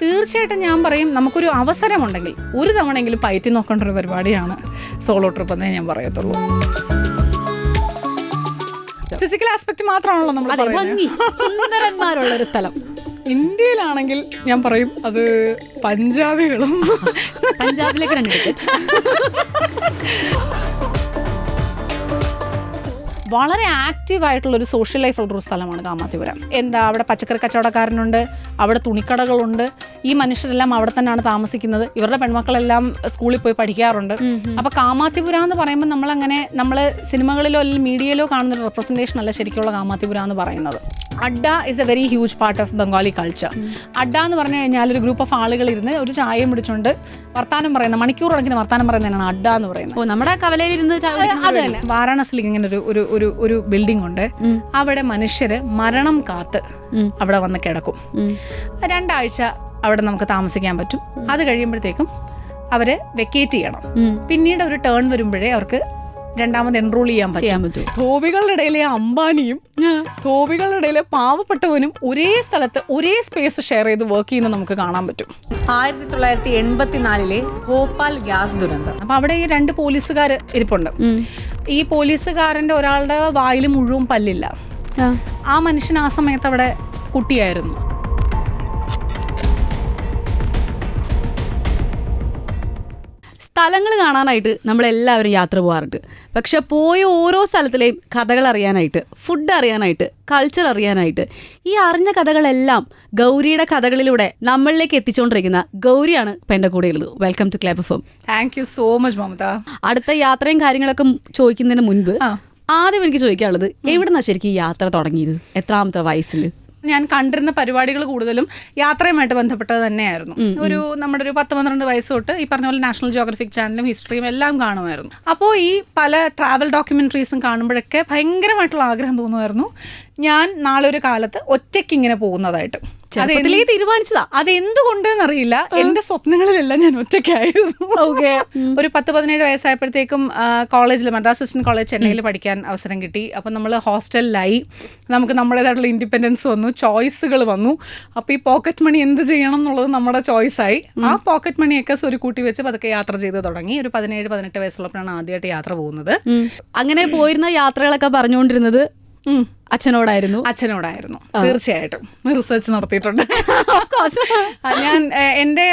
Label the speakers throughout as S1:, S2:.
S1: തീർച്ചയായിട്ടും ഞാൻ പറയും, നമുക്കൊരു അവസരമുണ്ടെങ്കിൽ ഒരു തവണയെങ്കിലും പയറ്റി നോക്കേണ്ട ഒരു പരിപാടിയാണ് സോളോ ട്രിപ്പ് എന്നേ ഞാൻ പറയത്തുള്ളൂ. ഫിസിക്കൽ ആസ്പെക്ട് മാത്രമാണല്ലോ നമ്മൾ
S2: സുന്ദരന്മാരുള്ള ഒരു സ്ഥലം.
S1: ഇന്ത്യയിലാണെങ്കിൽ ഞാൻ പറയും അത് പഞ്ചാബികളും.
S2: പഞ്ചാബിലേക്ക് 2 ടിക്കറ്റ്.
S1: വളരെ ആക്റ്റീവായിട്ടുള്ളൊരു സോഷ്യൽ ലൈഫുള്ളൊരു സ്ഥലമാണ് കാമാത്തിപുരം. അവിടെ പച്ചക്കറി കച്ചവടക്കാരനുണ്ട്, അവിടെ തുണിക്കടകളുണ്ട്. ഈ മനുഷ്യരെല്ലാം അവിടെ തന്നെയാണ് താമസിക്കുന്നത്. ഇവരുടെ പെൺമക്കളെല്ലാം സ്കൂളിൽ പോയി പഠിക്കാറുണ്ട്. അപ്പോൾ കാമാത്തിപുരം എന്ന് പറയുമ്പോൾ നമ്മൾ സിനിമകളിലോ അല്ലെങ്കിൽ മീഡിയയിലോ കാണുന്നൊരു റെപ്രസെൻറ്റേഷൻ അല്ല ശരിക്കുള്ള കാമാത്തിപുരം എന്ന് പറയുന്നത്. Adda is A very huge part of Bengali culture. Adda എന്ന് പറഞ്ഞു കഴിഞ്ഞാൽ ഒരു ഗ്രൂപ്പ് ഓഫ് ആളുകൾ ഇരുന്ന് ഒരു ചായയും പിടിച്ചുകൊണ്ട് വർത്താനം പറയുന്ന, മണിക്കൂർ കണക്കിന് വർത്താനം പറയുന്നതാണ് അഡ്ഡ എന്ന് പറയുന്നത്.
S2: നമ്മുടെ കവലയിലിരുന്ന്
S1: അത് തന്നെ. വാരാണസിയിൽ ഇങ്ങനെ ഒരു ബിൽഡിംഗ് ഉണ്ട്. അവിടെ മനുഷ്യര് മരണം കാത്ത് അവിടെ വന്ന് കിടക്കും. 2 ആഴ്ച അവിടെ നമുക്ക് താമസിക്കാൻ പറ്റും. അത് കഴിയുമ്പോഴത്തേക്കും അവര് വെക്കേറ്റ് ചെയ്യണം. പിന്നീട് ഒരു ടേൺ വരുമ്പോഴേ അവർക്ക് രണ്ടാമത് എൻറോൾ ചെയ്യാൻ പറ്റും. ധോബികളുടെ ഇടയിലെ അംബാനിയും ധോബികളുടെ ഇടയിലെ പാവപ്പെട്ടവനും ഒരേ സ്ഥലത്ത് ഒരേ സ്പേസ് ഷെയർ ചെയ്ത് വർക്ക് ചെയ്യുന്നത് നമുക്ക് കാണാൻ പറ്റും. 1984 ഭോപ്പാൽ ഗ്യാസ് ദുരന്തം. അപ്പൊ അവിടെ ഈ 2 പോലീസുകാർ ഇരിപ്പുണ്ട്. ഈ പോലീസുകാരന്റെ ഒരാളുടെ വായിൽ മുഴുവൻ പല്ലില്ല. ആ മനുഷ്യൻ ആ സമയത്ത് അവിടെ കുട്ടിയായിരുന്നു.
S2: സ്ഥലങ്ങൾ കാണാനായിട്ട് നമ്മളെല്ലാവരും യാത്ര പോകാറുണ്ട്. പക്ഷെ പോയ ഓരോ സ്ഥലത്തിലെയും കഥകൾ അറിയാനായിട്ട്, ഫുഡ് അറിയാനായിട്ട്, കൾച്ചർ അറിയാനായിട്ട്, ഈ അറിഞ്ഞ കഥകളെല്ലാം ഗൗരിയുടെ കഥകളിലൂടെ നമ്മളിലേക്ക് എത്തിച്ചുകൊണ്ടിരിക്കുന്ന ഗൗരിയാണ് ഇപ്പം എൻ്റെ കൂടെയുള്ളത്. Welcome to club FM.
S1: Thank you so much Mamata.
S2: അടുത്ത യാത്രയും കാര്യങ്ങളൊക്കെ ചോദിക്കുന്നതിന് മുൻപ് ആദ്യം എനിക്ക് ചോദിക്കാനുള്ളത്, എവിടുന്നാണ് ശരിക്കും ഈ യാത്ര തുടങ്ങിയത്? എത്രാമത്തെ വയസ്സിൽ?
S1: ഞാൻ കണ്ടിരുന്ന പരിപാടികൾ കൂടുതലും യാത്രയുമായിട്ട് ബന്ധപ്പെട്ടത് തന്നെയായിരുന്നു. നമ്മുടെ ഒരു 10-12 വയസ്സ് തൊട്ട് ഈ പറഞ്ഞ പോലെ നാഷണൽ ജിയോഗ്രഫിക് ചാനലും ഹിസ്റ്ററിയും എല്ലാം കാണുമായിരുന്നു. അപ്പോൾ ഈ പല ട്രാവൽ ഡോക്യുമെന്ററീസും കാണുമ്പോഴൊക്കെ ഭയങ്കരമായിട്ടുള്ള ആഗ്രഹം തോന്നുമായിരുന്നു ഞാൻ നാളെ ഒരു കാലത്ത് ഒറ്റയ്ക്ക് ഇങ്ങനെ പോകുന്നതായിട്ട്.
S2: തീരുമാനിച്ചതാ.
S1: അതെന്തുകൊണ്ടെന്നറിയില്ല, എന്റെ സ്വപ്നങ്ങളിലെല്ലാം ഞാൻ ഒറ്റയ്ക്കായിരുന്നു. ഓക്കെ, ഒരു 10-17 വയസ്സായപ്പോഴത്തേക്കും കോളേജിൽ, മദ്രാസ് വെസ്റ്റേൺ കോളേജ് ചെന്നൈയിൽ പഠിക്കാൻ അവസരം കിട്ടി. അപ്പം നമ്മൾ ഹോസ്റ്റലിലായി, നമുക്ക് നമ്മുടേതായിട്ടുള്ള ഇൻഡിപെൻഡൻസ് വന്നു, ചോയ്സുകൾ വന്നു. അപ്പോൾ ഈ പോക്കറ്റ് മണി എന്ത് ചെയ്യണം എന്നുള്ളത് നമ്മുടെ ചോയ്സായി. ആ പോക്കറ്റ് മണിയൊക്കെ ഒരു കൂട്ടി വെച്ച് പതുക്കെ യാത്ര ചെയ്ത് തുടങ്ങി. ഒരു 17-18 വയസ്സുള്ളപ്പോഴാണ് ആദ്യമായിട്ട് യാത്ര പോകുന്നത്.
S2: അങ്ങനെ പോയിരുന്ന യാത്രകളൊക്കെ പറഞ്ഞുകൊണ്ടിരുന്നത് അച്ഛനോടായിരുന്നു
S1: തീർച്ചയായിട്ടും. റിസർച്ച് നടത്തിയിട്ടുണ്ട്. ഞാൻ എൻ്റെ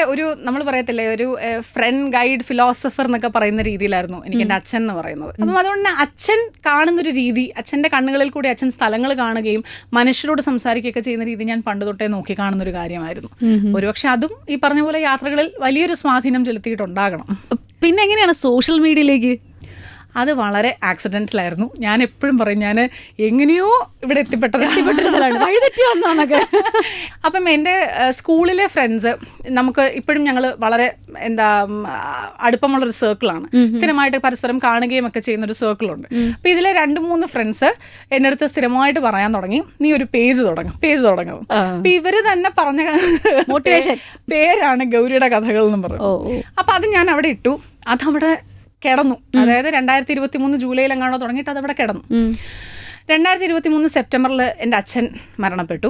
S1: നമ്മൾ പറയത്തില്ലേ, ഒരു ഫ്രണ്ട് ഗൈഡ് ഫിലോസഫർ എന്നൊക്കെ പറയുന്ന രീതിയിലായിരുന്നു എനിക്ക് എൻ്റെ അച്ഛൻ എന്ന് പറയുന്നത്. അപ്പം അതുകൊണ്ട് തന്നെ അച്ഛൻ കാണുന്നൊരു രീതി, അച്ഛൻ്റെ കണ്ണുകളിൽ കൂടി അച്ഛൻ സ്ഥലങ്ങൾ കാണുകയും മനുഷ്യരോട് സംസാരിക്കുകയൊക്കെ ചെയ്യുന്ന രീതി ഞാൻ പണ്ട് തൊട്ടേ നോക്കി കാണുന്നൊരു കാര്യമായിരുന്നു. ഒരുപക്ഷെ അതും ഈ പറഞ്ഞ പോലെ യാത്രകളിൽ വലിയൊരു സ്വാധീനം ചെലുത്തിയിട്ടുണ്ടാകണം.
S2: പിന്നെ എങ്ങനെയാണ് സോഷ്യൽ മീഡിയയിലേക്ക്?
S1: അത് വളരെ ആക്സിഡൻറ്റിലായിരുന്നു. ഞാൻ എപ്പോഴും പറയും, ഞാൻ എങ്ങനെയോ ഇവിടെ എത്തിപ്പെട്ടൊരു സ്ഥലമാണ്,
S2: വഴിതെറ്റി വന്നതൊക്കെ.
S1: അപ്പം എൻ്റെ സ്കൂളിലെ ഫ്രണ്ട്സ്, നമുക്ക് ഇപ്പോഴും ഞങ്ങൾ വളരെ അടുപ്പമുള്ളൊരു സർക്കിളാണ്. സ്ഥിരമായിട്ട് പരസ്പരം കാണുകയും ഒക്കെ ചെയ്യുന്നൊരു സർക്കിളുണ്ട്. അപ്പം ഇതിലെ 2-3 ഫ്രണ്ട്സ് എൻ്റെ അടുത്ത് സ്ഥിരമായിട്ട് പറയാൻ തുടങ്ങി, നീ ഒരു പേജ് തുടങ്ങും. അപ്പം ഇവര് തന്നെ പറഞ്ഞ മോട്ടിവേഷൻ പേരാണ് ഗൗരിയുടെ കഥകൾ എന്നും പറഞ്ഞു. അപ്പം അത് ഞാൻ അവിടെ ഇട്ടു. അതവിടെ കിടന്നു. അതായത് 2023 ജൂലൈയിൽ എങ്ങാണോ തുടങ്ങിയിട്ട് അതവിടെ കിടന്നു. 2023 സെപ്റ്റംബറിൽ എൻ്റെ അച്ഛൻ മരണപ്പെട്ടു.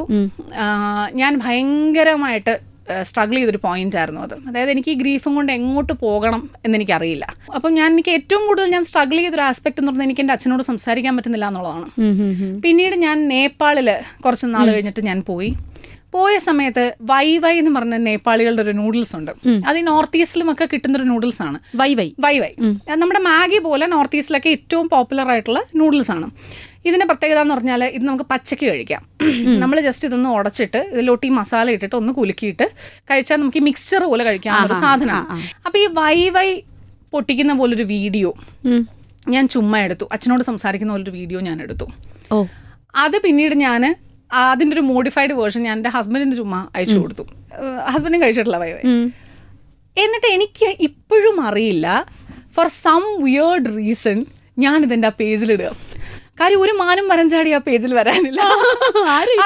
S1: ഞാൻ ഭയങ്കരമായിട്ട് സ്ട്രഗിൾ ചെയ്തൊരു പോയിന്റ് ആയിരുന്നു അത്. അതായത് എനിക്ക് ഈ ഗ്രീഫും കൊണ്ട് എങ്ങോട്ട് പോകണം എന്നെനിക്കറിയില്ല. അപ്പം എനിക്ക് ഏറ്റവും കൂടുതൽ ഞാൻ സ്ട്രഗിൾ ചെയ്തൊരു ആസ്പെക്ട് എന്ന് പറഞ്ഞാൽ എനിക്ക് എൻ്റെ അച്ഛനോട് സംസാരിക്കാൻ പറ്റുന്നില്ല എന്നുള്ളതാണ്. പിന്നീട് ഞാൻ നേപ്പാളിൽ കുറച്ച് നാൾ കഴിഞ്ഞിട്ട് ഞാൻ പോയ സമയത്ത് വൈ എന്ന് പറഞ്ഞ നേപ്പാളികളുടെ ഒരു നൂഡിൽസ് ഉണ്ട്. അത് ഈ നോർത്ത് ഈസ്റ്റിലും ഒക്കെ കിട്ടുന്നൊരു നൂഡിൽസ് ആണ്. വൈ നമ്മുടെ മാഗി പോലെ നോർത്ത് ഈസ്റ്റിലൊക്കെ ഏറ്റവും പോപ്പുലർ ആയിട്ടുള്ള നൂഡിൽസ് ആണ്. ഇതിൻ്റെ പ്രത്യേകത എന്ന് പറഞ്ഞാൽ ഇത് നമുക്ക് പച്ചയ്ക്ക് കഴിക്കാം. നമ്മൾ ജസ്റ്റ് ഇതൊന്ന് ഉടച്ചിട്ട് ഇതിലോട്ട് ഈ മസാല ഇട്ടിട്ട് ഒന്ന് കുലുക്കിയിട്ട് കഴിച്ചാൽ നമുക്ക് ഈ മിക്സ്ചർ പോലെ കഴിക്കാവുന്ന സാധനമാണ്. അപ്പോൾ ഈ വൈ പൊട്ടിക്കുന്ന പോലൊരു വീഡിയോ ഞാൻ ചുമ്മാ എടുത്തു. അച്ഛനോട് സംസാരിക്കുന്ന പോലൊരു വീഡിയോ ഞാൻ എടുത്തു. അത് പിന്നീട് ഞാൻ അതിൻ്റെ ഒരു മോഡിഫൈഡ് വേർഷൻ ഞാൻ എൻ്റെ ഹസ്ബൻഡിന് ചുമ്മാ അയച്ചു കൊടുത്തു. ഹസ്ബൻഡും കഴിച്ചിട്ടില്ല വൈ. എന്നിട്ട് എനിക്ക് ഇപ്പോഴും അറിയില്ല, ഫോർ സം വിയേർഡ് റീസൺ ഞാനിതെൻ്റെ ആ പേജിലിടുക. കാര്യം ഒരു മാനം മരഞ്ചാടി ആ പേജിൽ വരാനില്ല,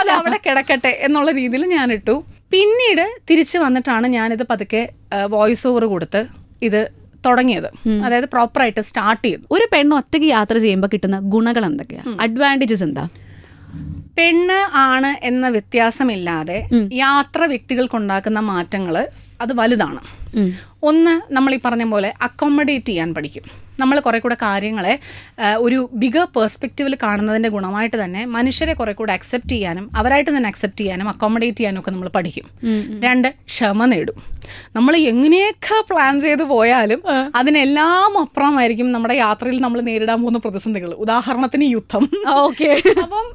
S1: അത് അവിടെ കിടക്കട്ടെ എന്നുള്ള രീതിയിൽ ഞാനിട്ടു. പിന്നീട് തിരിച്ചു വന്നിട്ടാണ് ഞാനിത് പതുക്കെ വോയിസ് ഓവർ കൊടുത്ത് ഇത് തുടങ്ങിയത്. അതായത് പ്രോപ്പറായിട്ട് സ്റ്റാർട്ട് ചെയ്തു.
S2: ഒരു പെണ്ണ് ഒറ്റയ്ക്ക് യാത്ര ചെയ്യുമ്പോൾ കിട്ടുന്ന ഗുണങ്ങൾ എന്തൊക്കെയാണ്? അഡ്വാൻറ്റേജസ് എന്താ?
S1: പെണ്ണ് ആണ് എന്ന വ്യത്യാസമില്ലാതെ യാത്ര വ്യക്തികൾക്കുണ്ടാക്കുന്ന മാറ്റങ്ങൾ അത് വലുതാണ്. ഒന്ന്, നമ്മൾ ഈ പറഞ്ഞ പോലെ അക്കോമഡേറ്റ് ചെയ്യാൻ പഠിക്കും. നമ്മൾ കുറെ കൂടെ കാര്യങ്ങളെ ഒരു ബിഗർ പെർസ്പെക്റ്റീവിൽ കാണുന്നതിൻ്റെ ഗുണമായിട്ട് തന്നെ മനുഷ്യരെ കുറെ കൂടെ അക്സെപ്റ്റ് ചെയ്യാനും അവരായിട്ട് തന്നെ അക്സെപ്റ്റ് ചെയ്യാനും അക്കോമഡേറ്റ് ചെയ്യാനും ഒക്കെ നമ്മൾ പഠിക്കും. 2, ക്ഷമ നേടും. നമ്മൾ എങ്ങനെയൊക്കെ പ്ലാൻ ചെയ്ത് പോയാലും അതിനെല്ലാം അപ്പുറമായിരിക്കും നമ്മുടെ യാത്രയിൽ നമ്മൾ നേരിടാൻ പോകുന്ന പ്രതിസന്ധികൾ. ഉദാഹരണത്തിന് യുദ്ധം.
S2: ഓക്കെ.
S1: അപ്പം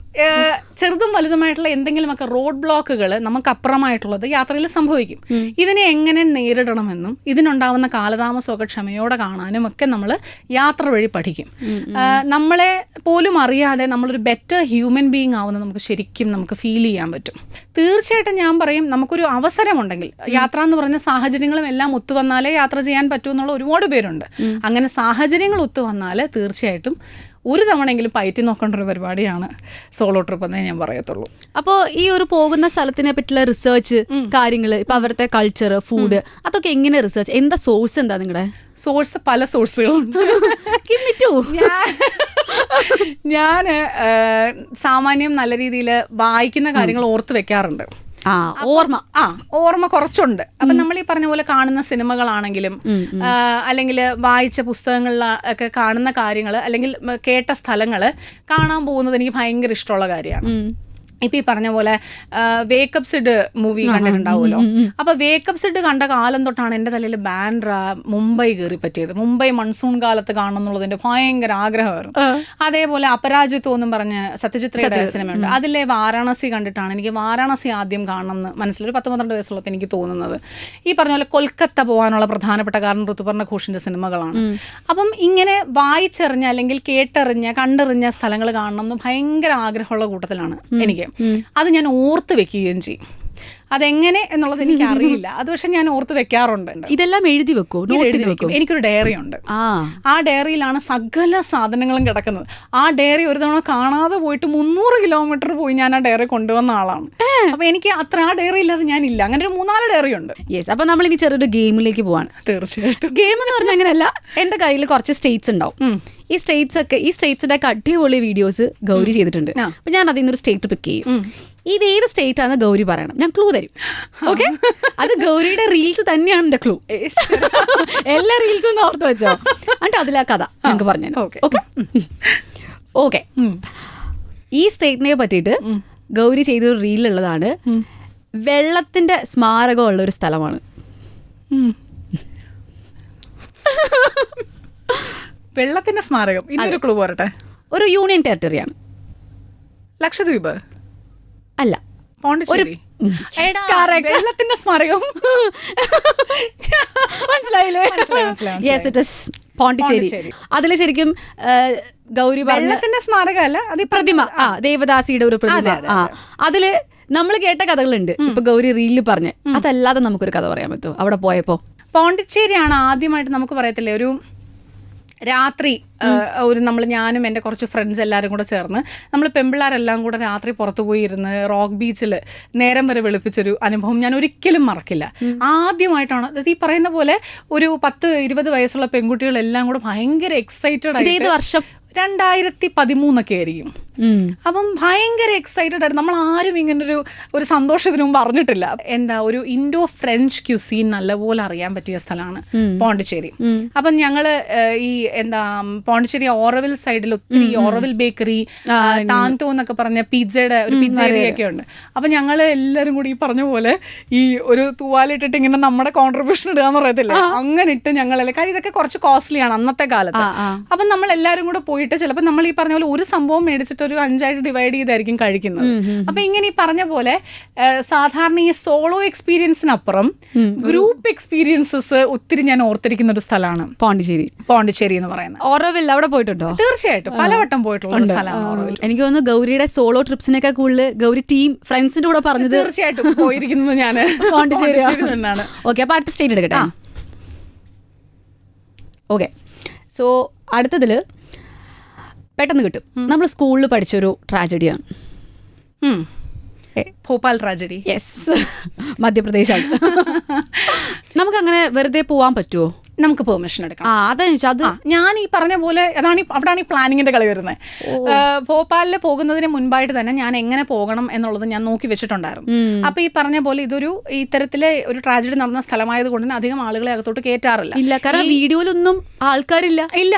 S1: ചെറുതും വലുതുമായിട്ടുള്ള എന്തെങ്കിലുമൊക്കെ റോഡ് ബ്ലോക്കുകൾ നമുക്ക് അപ്പുറമായിട്ടുള്ളത് യാത്രയിൽ സംഭവിക്കും. ഇതിനെ എങ്ങനെ നേരിടണമെന്നും ഇതിനുണ്ടാവുന്ന കാലതാമസമൊക്കെ ക്ഷമയോടെ കാണാനും ഒക്കെ നമ്മൾ യാത്ര വഴി പഠിക്കും. നമ്മളെ പോലും അറിയാതെ നമ്മളൊരു ബെറ്റർ ഹ്യൂമൻ ബീങ് ആവുന്നത് നമുക്ക് ഫീൽ ചെയ്യാൻ പറ്റും. തീർച്ചയായിട്ടും ഞാൻ പറയും, നമുക്കൊരു അവസരമുണ്ടെങ്കിൽ, യാത്ര എന്ന് പറഞ്ഞ സാഹചര്യങ്ങളും എല്ലാം ഒത്തുവന്നാലേ യാത്ര ചെയ്യാൻ പറ്റൂ എന്നുള്ള ഒരുപാട് പേരുണ്ട്. അങ്ങനെ സാഹചര്യങ്ങൾ ഒത്തുവന്നാൽ തീർച്ചയായിട്ടും ഒരു തവണയെങ്കിലും പയറ്റി നോക്കേണ്ട ഒരു പരിപാടിയാണ് സോളോ ട്രിപ്പ് എന്നേ ഞാൻ പറയത്തുള്ളൂ.
S2: അപ്പോൾ ഈ ഒരു പോകുന്ന സ്ഥലത്തിനെ പറ്റിയുള്ള റിസർച്ച് കാര്യങ്ങൾ, ഇപ്പൊ അവരുടെ കൾച്ചർ, ഫുഡ്, അതൊക്കെ എങ്ങനെ റിസർച്ച്, എന്താ സോഴ്സ്, എന്താ നിങ്ങളുടെ
S1: സോഴ്സ്? പല സോഴ്സുകളുണ്ട്. ഞാൻ സാമാന്യം നല്ല രീതിയിൽ വായിക്കുന്ന കാര്യങ്ങൾ ഓർത്ത് വെക്കാറുണ്ട്. ഓർമ്മ കുറച്ചുണ്ട്. അപ്പൊ നമ്മൾ ഈ പറഞ്ഞ പോലെ കാണുന്ന സിനിമകളാണെങ്കിലും അല്ലെങ്കിൽ വായിച്ച പുസ്തകങ്ങളിൽ ഒക്കെ കാണുന്ന കാര്യങ്ങൾ അല്ലെങ്കിൽ കേട്ട സ്ഥലങ്ങൾ കാണാൻ പോകുന്നത് എനിക്ക് ഭയങ്കര ഇഷ്ടമുള്ള കാര്യമാണ്. ഇപ്പം ഈ പറഞ്ഞ പോലെ വേക്കപ്പ് സിഡ് മൂവി കണ്ടിട്ടുണ്ടാവുമല്ലോ. അപ്പോൾ വേക്കപ്പ് സിഡ് കണ്ട കാലം തൊട്ടാണ് എൻ്റെ തലയിൽ ബാൻഡ്ര മുംബൈ കയറി പറ്റിയത്. മുംബൈ മൺസൂൺ കാലത്ത് കാണണം എന്നുള്ളതിൻ്റെ ഭയങ്കര ആഗ്രഹമായിരുന്നു. അതേപോലെ അപരാജിത്വം എന്നും പറഞ്ഞ് സത്യജിത് റേയുടെ സിനിമയുണ്ട്. അതിലെ വാരാണസി കണ്ടിട്ടാണ് എനിക്ക് വാരാണസി ആദ്യം കാണണം എന്ന് മനസ്സിലൊരു 10-12 വയസ്സുള്ളപ്പോൾ എനിക്ക് തോന്നുന്നത്. ഈ പറഞ്ഞ പോലെ കൊൽക്കത്ത പോകാനുള്ള പ്രധാനപ്പെട്ട കാരണം ഋതുപർണ ഘോഷിൻ്റെ സിനിമകളാണ്. അപ്പം ഇങ്ങനെ വായിച്ചെറിഞ്ഞ അല്ലെങ്കിൽ കേട്ടറിഞ്ഞ കണ്ടെറിഞ്ഞ സ്ഥലങ്ങൾ കാണണം എന്ന് ഭയങ്കര ആഗ്രഹമുള്ള കൂട്ടത്തിലാണ് എനിക്ക്. അത് ഞാൻ ഓർത്ത് വെക്കുകയും ചെയ്യും. അതെങ്ങനെ എന്നുള്ളത് എനിക്ക് അറിയില്ല. അത് പക്ഷെ ഞാൻ ഓർത്ത് വെക്കാറുണ്ട്.
S2: ഇതെല്ലാം എഴുതി വെക്കോ?
S1: എഴുതി വെക്കും. എനിക്കൊരു ഡയറി ഉണ്ട്. ആ ഡയറിയിലാണ് സകല സാധനങ്ങളും കിടക്കുന്നത്. ആ ഡയറി ഒരു തവണ കാണാതെ പോയിട്ട് 300 കിലോമീറ്റർ പോയി ഞാൻ ആ ഡയറി കൊണ്ടുവന്ന ആളാണ്. അപ്പൊ എനിക്ക് അത്ര ആ ഡയറി ഇല്ലാതെ ഞാനില്ല. അങ്ങനെ ഒരു 3-4 ഡയറി ഉണ്ട്.
S2: യെസ്. അപ്പൊ നമ്മൾ ഇനി ചെറിയൊരു ഗെയിമിലേക്ക് പോവാണ്.
S1: തീർച്ചയായിട്ടും.
S2: ഗെയിം എന്ന് പറഞ്ഞാൽ അങ്ങനെയല്ല, എന്റെ കയ്യിൽ കുറച്ച് സ്റ്റേറ്റ്സ് ഉണ്ടാവും. ഈ സ്റ്റേറ്റ്സിന്റെ അടിപൊളി വീഡിയോസ് ഗൗരി ചെയ്തിട്ടുണ്ട്. അപ്പൊ ഞാൻ അതിൽ നിന്നൊരു സ്റ്റേറ്റ് പിക്ക് ചെയ്യും. ഇത് ഏത് സ്റ്റേറ്റ് ആണെന്ന് ഗൗരി പറയണം. ഞാൻ ക്ലൂ തരും. ഓക്കെ? അത് ഗൗരിയുടെ റീൽസ് തന്നെയാണ് എന്റെ ക്ലൂ. എല്ലാ റീൽസും ഒന്ന് ഓർത്ത് വെച്ചോ. എന്നിട്ട് അതിലാ കഥ ഞങ്ങൾക്ക് പറഞ്ഞു. Okay okay. ഈ സ്റ്റേറ്റിനെ പറ്റിയിട്ട് ഗൗരി ചെയ്തൊരു റീലുള്ളതാണ്. വെള്ളത്തിന്റെ സ്മാരകമുള്ള ഒരു സ്ഥലമാണ്.
S1: വെള്ളത്തിന്റെ സ്മാരകം. ഇതൊരു ക്ലൂ പോരട്ടെ.
S2: ഒരു യൂണിയൻ ടെറിട്ടറിയാണ്.
S1: ലക്ഷദ്വീപ്
S2: അല്ല,
S1: പോണ്ടിച്ചേരി. വെള്ളത്തിന്റെ സ്മാരകം.
S2: മനസ്സിലായില്ലേ? Yes, it is Pondicherry. അതിൽ ശരിക്കും ഗൗരി
S1: വെള്ളത്തിന്റെ സ്മാരകം അല്ല, അത്
S2: പ്രതിമ. ദേവദാസിയുടെ ഒരു പ്രതിമ. അതില് നമ്മൾ കേട്ട കഥകളുണ്ട്. ഇപ്പൊ ഗൗരി റീലിൽ പറഞ്ഞ് അതല്ലാതെ നമുക്കൊരു കഥ പറയാൻ പറ്റുമോ അവിടെ പോയപ്പോ?
S1: പോണ്ടിച്ചേരിയാണ് ആദ്യമായിട്ട് നമുക്ക് പറയത്തില്ലേ ഒരു രാത്രി ഞാനും എൻ്റെ കുറച്ച് ഫ്രണ്ട്സ് എല്ലാവരും കൂടെ ചേർന്ന് നമ്മൾ പെമ്പിള്ളാരെല്ലാം കൂടെ രാത്രി പുറത്തു പോയി ഇരുന്ന് റോക്ക് ബീച്ചിൽ നേരം വരെ വെളുപ്പിച്ചൊരു അനുഭവം ഞാൻ ഒരിക്കലും മറക്കില്ല. ആദ്യമായിട്ടാണ്. അത് ഈ പറയുന്ന പോലെ ഒരു 10-20 വയസ്സുള്ള പെൺകുട്ടികളെല്ലാം കൂടെ ഭയങ്കര എക്സൈറ്റഡ് ആയിട്ട്.
S2: വർഷം
S1: 2013 ആയിരിക്കും. അപ്പം ഭയങ്കര എക്സൈറ്റഡ് ആയിട്ട് നമ്മൾ ആരും ഇങ്ങനൊരു സന്തോഷം ഇതിനു മുമ്പ് അറിഞ്ഞിട്ടില്ല. ഒരു ഇൻഡോ ഫ്രഞ്ച് ക്യുസീൻ നല്ലപോലെ അറിയാൻ പറ്റിയ സ്ഥലമാണ് പോണ്ടിച്ചേരി. അപ്പം ഞങ്ങള് ഈ പോണ്ടിച്ചേരി ഓറവിൽ സൈഡിൽ ഒത്തിരി ഓറവിൽ ബേക്കറി, ടാൻതോ എന്നൊക്കെ പറഞ്ഞ പിസ്സയുടെ ഒരു പിസ്സേരിയൊക്കെ ഉണ്ട്. അപ്പം ഞങ്ങൾ എല്ലാവരും കൂടി ഈ പറഞ്ഞ പോലെ ഈ ഒരു തൂവാലിട്ടിട്ട് ഇങ്ങനെ നമ്മുടെ കോൺട്രിബ്യൂഷൻ ഇടുക എന്ന് പറയത്തില്ലേ, അങ്ങനെ ഇട്ട് ഞങ്ങളെല്ലാം, കാര്യം ഇതൊക്കെ കുറച്ച് കോസ്റ്റ്ലിയാണ് അന്നത്തെ കാലത്ത്. അപ്പം നമ്മൾ എല്ലാവരും കൂടെ പോയിട്ട് ചിലപ്പോൾ നമ്മൾ ഈ പറഞ്ഞ പോലെ ഒരു സംഭവം മേടിച്ചിട്ട് ഒരു 5 ആയിട്ട് ഡിവൈഡ് ചെയ്തായിരിക്കും കഴിക്കുന്നത്. അപ്പൊ ഇങ്ങനെ ഈ പറഞ്ഞ പോലെ സാധാരണ ഈ സോളോ എക്സ്പീരിയൻസിനപ്പുറം ഗ്രൂപ്പ് എക്സ്പീരിയൻസസ് ഒത്തിരി ഞാൻ ഓർത്തിരിക്കുന്ന ഒരു സ്ഥലമാണ് പോണ്ടിച്ചേരി എന്ന് പറയുന്നത്.
S2: ഓറോവിൽ അവിടെ പോയിട്ടുണ്ടോ?
S1: തീർച്ചയായിട്ടും പലവട്ടം പോയിട്ടുള്ള ഒരു സ്ഥലമാണ് ഓറോവിൽ.
S2: എനിക്ക് തോന്നുന്നു ഗൗരിയുടെ സോളോ ട്രിപ്സിനൊക്കെ കൂടുതൽ ഗൗരി ടീം ഫ്രണ്ട്സിന്റെ കൂടെ പറഞ്ഞത്.
S1: തീർച്ചയായിട്ടും പോയിരിക്കുന്നത് ഞാൻ പോണ്ടിച്ചേരി തന്നെയാണ്.
S2: ഓക്കെ, അപ്പൊ അടുത്ത സ്റ്റേറ്റ് എടുക്കട്ടെ. ഓക്കെ, സോ അടുത്തതില് പെട്ടെന്ന് കിട്ടും. നമ്മൾ സ്കൂളിൽ പഠിച്ചൊരു ട്രാജഡിയാണ്.
S1: ഭോപ്പാൽ ട്രാജഡി.
S2: യെസ്, മധ്യപ്രദേശാണ്. നമുക്കങ്ങനെ വെറുതെ പോവാൻ പറ്റുമോ?
S1: നമുക്ക് പെർമിഷൻ എടുക്കണം.
S2: അത്
S1: ഞാൻ ഈ പറഞ്ഞ പോലെ അവിടാണ് ഈ പ്ലാനിങ്ങിന്റെ കളി വരുന്നത്. ഭോപ്പാലിൽ പോകുന്നതിന് മുൻപായിട്ട് തന്നെ ഞാൻ എങ്ങനെ പോകണം എന്നുള്ളത് ഞാൻ നോക്കി വെച്ചിട്ടുണ്ടായിരുന്നു. അപ്പൊ ഈ പറഞ്ഞ പോലെ ഇതൊരു ഇത്തരത്തിലെ ഒരു ട്രാജഡി നടന്ന സ്ഥലമായത് കൊണ്ട് തന്നെ അധികം ആളുകളെ അകത്തോട്ട് കയറ്റാറില്ല.
S2: കാരണം വീഡിയോയിലൊന്നും ആൾക്കാരില്ല.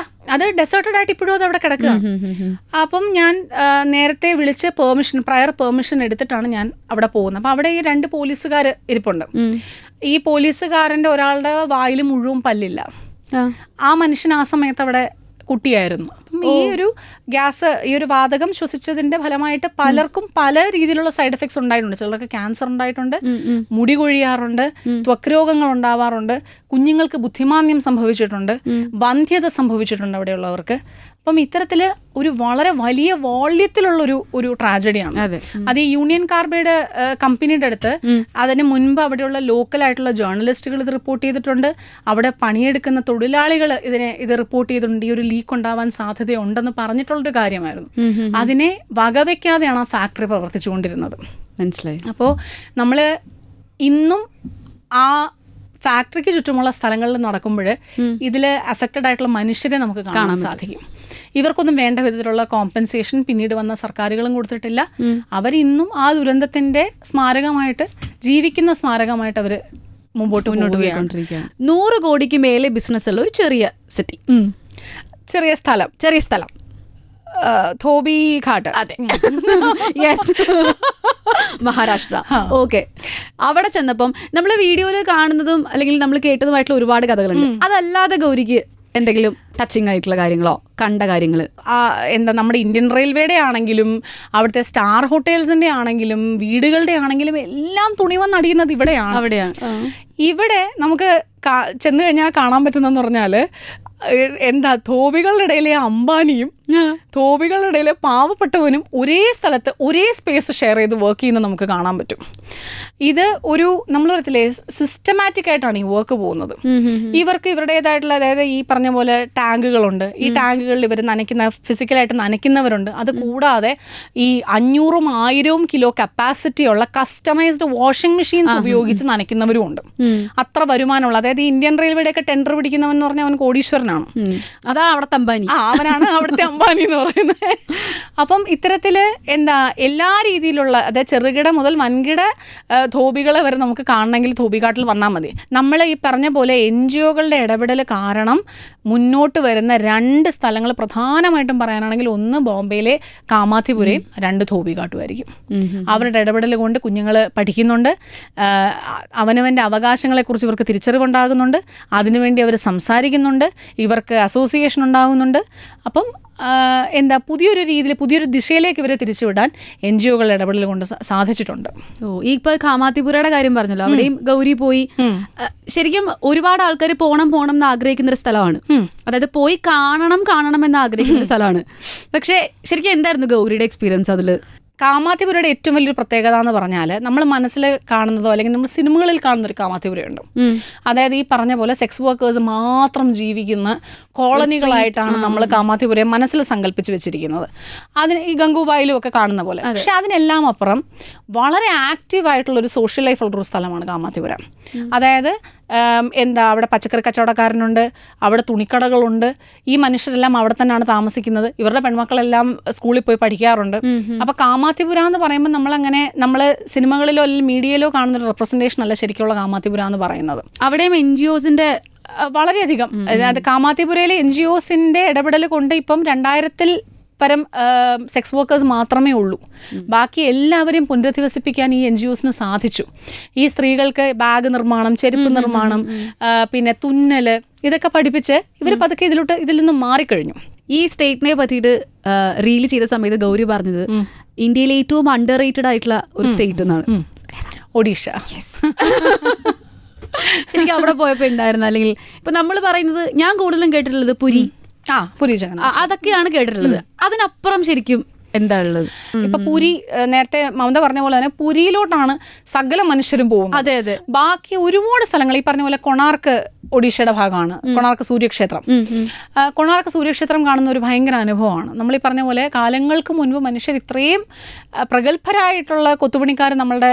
S1: അത് ഡെസേർട്ടഡ് ആയിട്ട് ഇപ്പോഴും അത് അവിടെ കിടക്കുക. അപ്പം ഞാൻ നേരത്തെ വിളിച്ച് പ്രയർ പെർമിഷൻ എടുത്തിട്ടാണ് ഞാൻ അവിടെ പോകുന്നത്. അപ്പം അവിടെ ഈ 2 പോലീസുകാർ ഇരിപ്പുണ്ട്. ഈ പോലീസുകാരൻ്റെ ഒരാളുടെ വായിൽ മുഴുവൻ പല്ലില്ല. ആ മനുഷ്യൻ ആ സമയത്ത് അവിടെ കുട്ടിയായിരുന്നു. അപ്പം ഈ ഒരു വാതകം ശ്വസിച്ചതിന്റെ ഫലമായിട്ട് പലർക്കും പല രീതിയിലുള്ള സൈഡ് എഫക്ട്സ് ഉണ്ടായിട്ടുണ്ട്. ചിലർക്ക് ക്യാൻസർ ഉണ്ടായിട്ടുണ്ട്, മുടി കൊഴിയാറുണ്ട്, ത്വക്ക് രോഗങ്ങൾ ഉണ്ടാവാറുണ്ട്, കുഞ്ഞുങ്ങൾക്ക് ബുദ്ധിമാന്ദ്യം സംഭവിച്ചിട്ടുണ്ട്, വന്ധ്യത സംഭവിച്ചിട്ടുണ്ട് അവിടെയുള്ളവർക്ക്. അപ്പം ഇത്തരത്തിൽ ഒരു വളരെ വലിയ വോള്യത്തിലുള്ള ഒരു ട്രാജഡിയാണ് അത്. ഈ യൂണിയൻ കാർബൈഡ് കമ്പനിയുടെ അടുത്ത് അതിന് മുൻപ് അവിടെയുള്ള ലോക്കലായിട്ടുള്ള ജേർണലിസ്റ്റുകൾ ഇത് റിപ്പോർട്ട് ചെയ്തിട്ടുണ്ട്. അവിടെ പണിയെടുക്കുന്ന തൊഴിലാളികൾ ഇത് റിപ്പോർട്ട് ചെയ്തിട്ടുണ്ട്. ഈ ഒരു ലീക്ക് ഉണ്ടാവാൻ സാധ്യതയുണ്ടെന്ന് പറഞ്ഞിട്ടുള്ളൊരു കാര്യമായിരുന്നു. അതിനെ വകവയ്ക്കാതെയാണ് ആ ഫാക്ടറി പ്രവർത്തിച്ചുകൊണ്ടിരുന്നത്.
S2: മനസ്സിലായി.
S1: അപ്പോൾ നമ്മൾ ഇന്നും ആ ഫാക്ടറിക്ക് ചുറ്റുമുള്ള സ്ഥലങ്ങളിൽ നടക്കുമ്പോൾ ഇതിൽ അഫക്റ്റഡ് ആയിട്ടുള്ള മനുഷ്യരെ നമുക്ക് കാണാൻ സാധിക്കും. ഇവർക്കൊന്നും വേണ്ട വിധത്തിലുള്ള കോമ്പൻസേഷൻ പിന്നീട് വന്ന സർക്കാരുകളും കൊടുത്തിട്ടില്ല. അവരിന്നും ആ ദുരന്തത്തിന്റെ സ്മാരകമായിട്ട് ജീവിക്കുന്ന സ്മാരകമായിട്ട് അവർ മുന്നോട്ട് പോയിക്കൊണ്ടിരിക്കുകയാണ്.
S2: 100 കോടിക്ക് മേലെ ബിസിനസ് ഉള്ള ഒരു ചെറിയ സിറ്റി,
S1: ചെറിയ സ്ഥലം ധോബി ഘാട്ട്.
S2: അതെ, യെസ്, മഹാരാഷ്ട്ര. ഓക്കെ. അവിടെ ചെന്നപ്പം നമ്മൾ വീഡിയോയിൽ കാണുന്നതും അല്ലെങ്കിൽ നമ്മൾ കേട്ടതുമായിട്ടുള്ള ഒരുപാട് കഥകളുണ്ട്. അതല്ലാതെ ഗൗരിക്ക് എന്തെങ്കിലും ടച്ചിങ് ആയിട്ടുള്ള കാര്യങ്ങളോ കണ്ട കാര്യങ്ങൾ?
S1: നമ്മുടെ ഇന്ത്യൻ റെയിൽവേയുടെ ആണെങ്കിലും അവിടുത്തെ സ്റ്റാർ ഹോട്ടൽസിന്റെ ആണെങ്കിലും വീടുകളുടെ ആണെങ്കിലും എല്ലാം തുണി വന്നടിയുന്നത് അവിടെയാണ്. ഇവിടെ നമുക്ക് ചെന്ന് കഴിഞ്ഞാൽ കാണാൻ പറ്റുന്നതെന്ന് പറഞ്ഞാൽ ധോബികളുടെ ഇടയിലെ അംബാനിയും ധോബികളുടെ ഇടയിലെ പാവപ്പെട്ടവനും ഒരേ സ്ഥലത്ത് ഒരേ സ്പേസ് ഷെയർ ചെയ്ത് വർക്ക് ചെയ്യുന്നത് നമുക്ക് കാണാൻ പറ്റും. ഇത് നമ്മൾ പറയത്തില്ലേ, സിസ്റ്റമാറ്റിക് ആയിട്ടാണ് ഈ വർക്ക് പോകുന്നത്. ഇവർക്ക് ഇവരുടേതായിട്ടുള്ള, അതായത് ഈ പറഞ്ഞ പോലെ ടാങ്കുകളുണ്ട്. ഈ ടാങ്കുകളിൽ ഇവർ ഫിസിക്കലായിട്ട് നനയ്ക്കുന്നവരുണ്ട്. അത് കൂടാതെ ഈ 500-1000 കിലോ കപ്പാസിറ്റിയുള്ള കസ്റ്റമൈസ്ഡ് വാഷിംഗ് മെഷീൻസ് ഉപയോഗിച്ച് നനയ്ക്കുന്നവരും ഉണ്ട്. അത്ര വരുമാനമുള്ള, അതായത് ഇന്ത്യൻ റെയിൽവേയുടെ ഒക്കെ ടെൻഡർ പിടിക്കുന്നവൻ എന്ന് പറഞ്ഞാൽ അവൻ കോടീശ്വരനാണ്.
S2: അതാ അവിടുത്തെ അംബാനി.
S1: അവനാണ് അവിടുത്തെ അംബാനി എന്ന് പറയുന്നത്. അപ്പം ഇത്തരത്തില് എല്ലാ രീതിയിലുള്ള, അതായത് ചെറുകിട മുതൽ വൻകിട ധോബികളെ വരെ നമുക്ക് കാണണമെങ്കിൽ ധോബിഘാട്ടിൽ വന്നാൽ മതി. നമ്മൾ ഈ പറഞ്ഞ പോലെ NGOകളുടെ ഇടപെടൽ കാരണം മുന്നോട്ട് വരുന്ന 2 സ്ഥലങ്ങൾ പ്രധാനമായിട്ടും പറയാനാണെങ്കിൽ, ഒന്ന് ബോംബെയിലെ കാമാത്തിപുരയും 2 ധോബിഘാട്ടുമായിരിക്കും. അവരുടെ ഇടപെടൽ കൊണ്ട് കുഞ്ഞുങ്ങൾ പഠിക്കുന്നുണ്ട്, അവനവൻ്റെ അവകാശങ്ങളെക്കുറിച്ച് ഇവർക്ക് തിരിച്ചറിവുണ്ടാകുന്നുണ്ട്, അതിനുവേണ്ടി അവർ സംസാരിക്കുന്നുണ്ട്, ഇവർക്ക് അസോസിയേഷൻ ഉണ്ടാകുന്നുണ്ട്. അപ്പം പുതിയൊരു രീതിയിൽ പുതിയൊരു ദിശയിലേക്ക് ഇവരെ തിരിച്ചുവിടാൻ NGOകളുടെ ഇടപെടൽ കൊണ്ട് സാധിച്ചിട്ടുണ്ട്.
S2: ഈ ഇപ്പോൾ കാമാത്തിപുരയുടെ കാര്യം പറഞ്ഞല്ലോ, അവിടെയും ഗൗരി പോയി. ശരിക്കും ഒരുപാട് ആൾക്കാർ പോണം എന്ന് ആഗ്രഹിക്കുന്ന ഒരു സ്ഥലമാണ്. അതായത് പോയി കാണണം എന്ന് ആഗ്രഹിക്കുന്ന ഒരു സ്ഥലമാണ്. പക്ഷേ ശരിക്കും എന്തായിരുന്നു ഗൗരിയുടെ എക്സ്പീരിയൻസ് അതിൽ?
S1: കാമാത്തിപുരയുടെ ഏറ്റവും വലിയൊരു പ്രത്യേകത എന്ന് പറഞ്ഞാൽ, നമ്മൾ മനസ്സിൽ കാണുന്നതോ അല്ലെങ്കിൽ നമ്മൾ സിനിമകളിൽ കാണുന്നൊരു കാമാത്തിപുരയുണ്ട്. അതായത് ഈ പറഞ്ഞ പോലെ സെക്സ് വർക്കേഴ്സ് മാത്രം ജീവിക്കുന്ന കോളനികളായിട്ടാണ് നമ്മൾ കാമാത്തിപുരയെ മനസ്സിൽ സങ്കല്പിച്ച് വെച്ചിരിക്കുന്നത്. അതിന് ഈ ഗംഗൂബായിലും ഒക്കെ കാണുന്ന പോലെ. പക്ഷെ അതിനെല്ലാം അപ്പുറം വളരെ ആക്റ്റീവായിട്ടുള്ളൊരു സോഷ്യൽ ലൈഫ് ഉള്ളൊരു സ്ഥലമാണ് കാമാത്തിപുരം. അതായത് അവിടെ പച്ചക്കറി കച്ചവടക്കാരനുണ്ട്, അവിടെ തുണിക്കടകളുണ്ട്. ഈ മനുഷ്യരെല്ലാം അവിടെ തന്നെയാണ് താമസിക്കുന്നത്. ഇവരുടെ പെൺമക്കളെല്ലാം സ്കൂളിൽ പോയി പഠിക്കാറുണ്ട്. അപ്പോൾ കാമാത്തിപുര എന്ന് പറയുമ്പോൾ നമ്മൾ സിനിമകളിലോ അല്ലെങ്കിൽ മീഡിയയിലോ കാണുന്നൊരു റെപ്രസെൻറ്റേഷൻ അല്ല ശരിക്കുള്ള കാമാത്തിപുര എന്ന് പറയുന്നത്.
S2: അവിടെയും NGOസിൻ്റെ
S1: വളരെയധികം, അതായത് കാമാത്തിപുരയിലെ NGOസിൻ്റെ ഇടപെടൽ കൊണ്ട് ഇപ്പം 2000-ൽ പരം സെക്സ് വർക്കേഴ്സ് മാത്രമേ ഉള്ളൂ. ബാക്കി എല്ലാവരെയും പുനരധിവസിപ്പിക്കാൻ ഈ NGOസിന് സാധിച്ചു. ഈ സ്ത്രീകൾക്ക് ബാഗ് നിർമ്മാണം, ചെരുപ്പ് നിർമ്മാണം, പിന്നെ തുന്നൽ, ഇതൊക്കെ പഠിപ്പിച്ച് ഇവർ പതുക്കെ ഇതിൽ നിന്നും മാറിക്കഴിഞ്ഞു.
S2: ഈ സ്റ്റേറ്റിനെ പറ്റിയിട്ട് റീൽ ചെയ്ത സമയത്ത് ഗൗരി പറഞ്ഞത് ഇന്ത്യയിലെ ഏറ്റവും അണ്ടർ റേറ്റഡ് ആയിട്ടുള്ള ഒരു സ്റ്റേറ്റ് എന്നാണ്.
S1: ഒഡീഷ.
S2: ശരിക്കും അവിടെ പോയപ്പോൾ ഉണ്ടായിരുന്നു. അല്ലെങ്കിൽ ഇപ്പം നമ്മൾ പറയുന്നത്, ഞാൻ കൂടുതലും കേട്ടിട്ടുള്ളത് പുരി ജഗന്നാഥ്, അതൊക്കെയാണ് കേട്ടിട്ടുള്ളത്. അതിനപ്പുറം ശരിക്കും എന്താ ഉള്ളത്?
S1: ഇപ്പൊ പുരി, നേരത്തെ മമത പറഞ്ഞ പോലെ തന്നെ പുരിയിലോട്ടാണ് സകല മനുഷ്യരും പോകുന്നത്.
S2: അതെ അതെ.
S1: ബാക്കി ഒരുപാട് സ്ഥലങ്ങൾ ഈ പറഞ്ഞ പോലെ കൊണാർക്ക് ഒഡീഷയുടെ ഭാഗമാണ്, കൊണാർക്ക് സൂര്യക്ഷേത്രം. കൊണാർക്ക് സൂര്യക്ഷേത്രം കാണുന്ന ഒരു ഭയങ്കര അനുഭവമാണ്. നമ്മൾ ഈ പറഞ്ഞ പോലെ കാലങ്ങൾക്ക് മുൻപ് മനുഷ്യർ ഇത്രയും പ്രഗത്ഭരായിട്ടുള്ള കൊത്തുപണിക്കാർ നമ്മളുടെ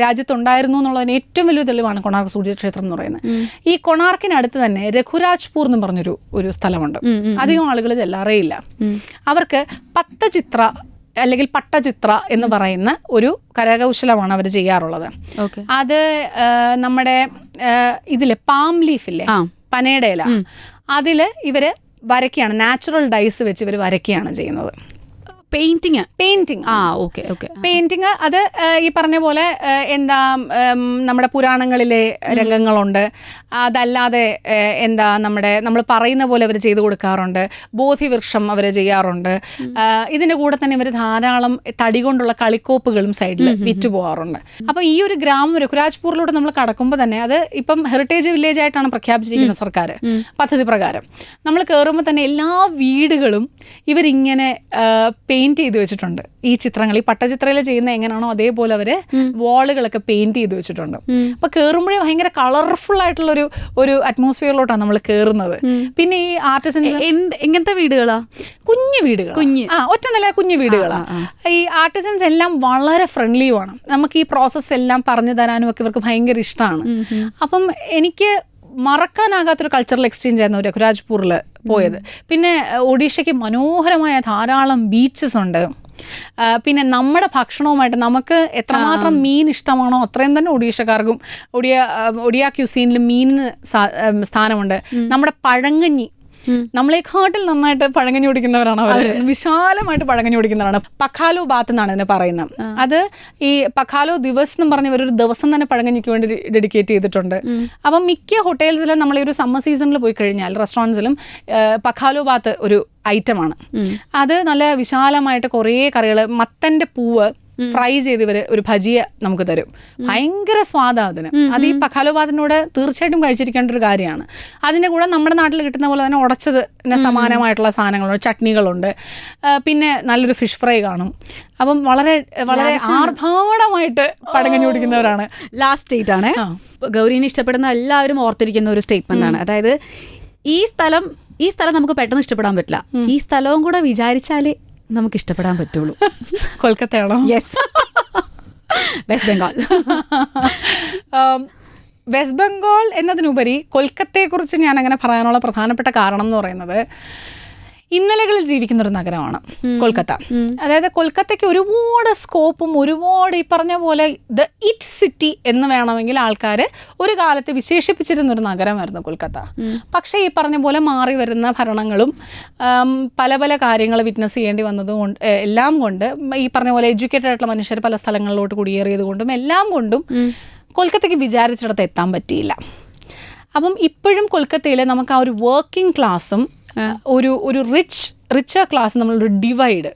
S1: രാജ്യത്തുണ്ടായിരുന്നു എന്നുള്ളതിന് ഏറ്റവും വലിയ തെളിവാണ് കൊണാർക്ക് സൂര്യക്ഷേത്രം എന്ന് പറയുന്നത്. ഈ കൊണാർക്കിനടുത്ത് തന്നെ രഘുരാജ്പൂർ എന്ന് പറഞ്ഞൊരു സ്ഥലമുണ്ട്. അധികം ആളുകൾ ചെല്ലാറേയില്ല. അവർക്ക് പത്തചിത്ര അല്ലെങ്കിൽ പട്ടചിത്ര എന്ന് പറയുന്ന ഒരു കരകൗശലമാണ് അവർ ചെയ്യാറുള്ളത്. അത് നമ്മുടെ ഇതില് പാം ലീഫില്ലേ, പനയുടെ ഇല, അതില് ഇവര് വരയ്ക്കുകയാണ്, നാച്ചുറൽ ഡൈസ് വെച്ച് ഇവർ വരയ്ക്കുകയാണ് ചെയ്യുന്നത്.
S2: പെയിന്റിങ്.
S1: പെയിന്റിങ് അത് ഈ പറഞ്ഞ പോലെ എന്താ നമ്മുടെ പുരാണങ്ങളിലെ രംഗങ്ങളുണ്ട്. അതല്ലാതെ എന്താ നമ്മൾ പറയുന്ന പോലെ അവർ ചെയ്തു കൊടുക്കാറുണ്ട്. ബോധിവൃക്ഷം അവർ ചെയ്യാറുണ്ട്. ഇതിൻ്റെ കൂടെ തന്നെ ഇവർ ധാരാളം തടി കൊണ്ടുള്ള കളിക്കോപ്പുകളും സൈഡിൽ വിറ്റ് പോകാറുണ്ട്. അപ്പോൾ ഈ ഒരു ഗ്രാമം രഘുരാജ്പൂരിലൂടെ നമ്മൾ കടക്കുമ്പോൾ തന്നെ അത് ഇപ്പം ഹെറിറ്റേജ് വില്ലേജ് ആയിട്ടാണ് പ്രഖ്യാപിച്ചിരിക്കുന്നത് സർക്കാർ പദ്ധതി പ്രകാരം. നമ്മൾ കയറുമ്പോൾ തന്നെ എല്ലാ വീടുകളും ഇവരിങ്ങനെ പെയിന്റ് ചെയ്ത് വെച്ചിട്ടുണ്ട്. ഈ ചിത്രങ്ങൾ, ഈ പട്ടചിത്രയിൽ ചെയ്യുന്ന എങ്ങനെയാണോ അതേപോലെ അവര് വാളുകളൊക്കെ പെയിന്റ് ചെയ്ത് വെച്ചിട്ടുണ്ട്. അപ്പൊ കയറുമ്പോഴേ ഭയങ്കര കളർഫുൾ ആയിട്ടുള്ള ഒരു അറ്റ്മോസ്ഫിയറിലോട്ടാണ് നമ്മൾ കയറുന്നത്. പിന്നെ ഈ ആർട്ടിസൻസ്
S2: എങ്ങനത്തെ വീടുകളാ?
S1: കുഞ്ഞു വീടുകൾ, ഒറ്റ നില കുഞ്ഞു വീടുകളാ. ഈ ആർട്ടിസൻസ് എല്ലാം വളരെ ഫ്രണ്ട്ലിയുമാണ്. നമുക്ക് ഈ പ്രോസസ്സ് എല്ലാം പറഞ്ഞു തരാനും ഒക്കെ ഇവർക്ക് ഭയങ്കര ഇഷ്ടമാണ്. അപ്പം എനിക്ക് മറക്കാനാകാത്തൊരു കൾച്ചറൽ എക്സ്ചേഞ്ച് ആയിരുന്നു രഘുരാജ്പൂരിൽ പോയത്. പിന്നെ ഒഡീഷയ്ക്ക് മനോഹരമായ ധാരാളം ബീച്ചസ് ഉണ്ട്. പിന്നെ നമ്മുടെ ഭക്ഷണവുമായിട്ട് നമുക്ക് എത്രമാത്രം മീൻ ഇഷ്ടമാണോ അത്രയും തന്നെ ഒഡീഷക്കാർക്കും ഒഡിയ ക്യൂസീനിൽ മീനിന് സ്ഥാനമുണ്ട്. നമ്മുടെ പഴങ്കഞ്ഞി, നമ്മളെക്കാട്ടിൽ നന്നായിട്ട് പഴങ്കഞ്ഞി കുടിക്കുന്നവരാണ് അവർ. വിശാലമായിട്ട് പഴങ്കഞ്ഞി കുടിക്കുന്നവരാണ്. പഖാലോ ബാത്ത് എന്നാണ് ഇതിനെ പറയുന്നത്. അത് ഈ പഖാലോ ദിവസ് എന്ന് പറഞ്ഞ ഒരു ദിവസം തന്നെ പഴങ്കഞ്ഞിക്ക് വേണ്ടി ഡെഡിക്കേറ്റ് ചെയ്തിട്ടുണ്ട്. അപ്പം മിക്ക ഹോട്ടൽസിലും നമ്മൾ ഈ ഒരു സമ്മർ സീസണിൽ പോയി കഴിഞ്ഞാൽ റെസ്റ്റോറൻറ്റ്സിലും പഖാലോ ബാത്ത് ഒരു ഐറ്റമാണ്. അത് നല്ല വിശാലമായിട്ട് കുറേ കറികൾ, മത്തൻ്റെ പൂവ് ഫ്രൈ ചെയ്ത് ഇവർ ഒരു ഭജിയ നമുക്ക് തരും. ഭയങ്കര സ്വാദാണ് അതിന്. അത് ഈ പഖാലോബാത്തിനോട് തീർച്ചയായിട്ടും കഴിച്ചിരിക്കേണ്ട ഒരു കാര്യമാണ്. അതിൻ്റെ കൂടെ നമ്മുടെ നാട്ടിൽ കിട്ടുന്ന പോലെ തന്നെ ഉടച്ചതിന് സമാനമായിട്ടുള്ള സാധനങ്ങളുണ്ട്, ചട്നികളുണ്ട്. പിന്നെ നല്ലൊരു ഫിഷ് ഫ്രൈ കാണും. അപ്പം വളരെ വളരെ ആർഭാടമായിട്ട് പഴങ്കഞ്ഞി കുടിക്കുന്നവരാണ്.
S2: ലാസ്റ്റ് സ്റ്റേറ്റ് ആണ് ഗൗരീനെ ഇഷ്ടപ്പെടുന്ന എല്ലാവരും ഓർത്തിരിക്കുന്ന ഒരു സ്റ്റേറ്റ്മെന്റ് ആണ്. അതായത് ഈ സ്ഥലം നമുക്ക് പെട്ടെന്ന് ഇഷ്ടപ്പെടാൻ പറ്റില്ല, ഈ സ്ഥലവും കൂടെ വിചാരിച്ചാലേ നമുക്ക് ഇഷ്ടപ്പെടാൻ പറ്റുള്ളൂ.
S1: കൊൽക്കത്തയാണോ?
S2: Yes. West Bengal.
S1: West Bengal എന്നതിനുപരി കൊൽക്കത്തയെക്കുറിച്ച് ഞാൻ അങ്ങനെ പറയാനുള്ള പ്രധാനപ്പെട്ട കാരണം എന്ന് പറയുന്നത്, ഇന്നലകളിൽ ജീവിക്കുന്നൊരു നഗരമാണ് കൊൽക്കത്ത. അതായത് കൊൽക്കത്തയ്ക്ക് ഒരുപാട് സ്കോപ്പും ഒരുപാട് ഈ പറഞ്ഞ പോലെ ദ ഇറ്റ് സിറ്റി എന്ന് വേണമെങ്കിൽ ആൾക്കാർ ഒരു കാലത്ത് വിശേഷിപ്പിച്ചിരുന്നൊരു നഗരമായിരുന്നു കൊൽക്കത്ത. പക്ഷേ ഈ പറഞ്ഞ പോലെ മാറി വരുന്ന ഭരണങ്ങളും പല പല കാര്യങ്ങൾ വിറ്റ്നസ് ചെയ്യേണ്ടി വന്നതുകൊണ്ട് എല്ലാം കൊണ്ട്, ഈ പറഞ്ഞ പോലെ എഡ്യൂക്കേറ്റഡ് ആയിട്ടുള്ള മനുഷ്യർ പല സ്ഥലങ്ങളിലോട്ട് കുടിയേറിയത് കൊണ്ടും എല്ലാം കൊണ്ടും കൊൽക്കത്തയ്ക്ക് വിചാരിച്ചിടത്ത് എത്താൻ പറ്റിയില്ല. അപ്പം ഇപ്പോഴും കൊൽക്കത്തയിൽ നമുക്ക് ആ ഒരു വർക്കിംഗ് ക്ലാസ്സും ഒരു റിച്ചർ ക്ലാസ് നമ്മളൊരു ഡിവൈഡ്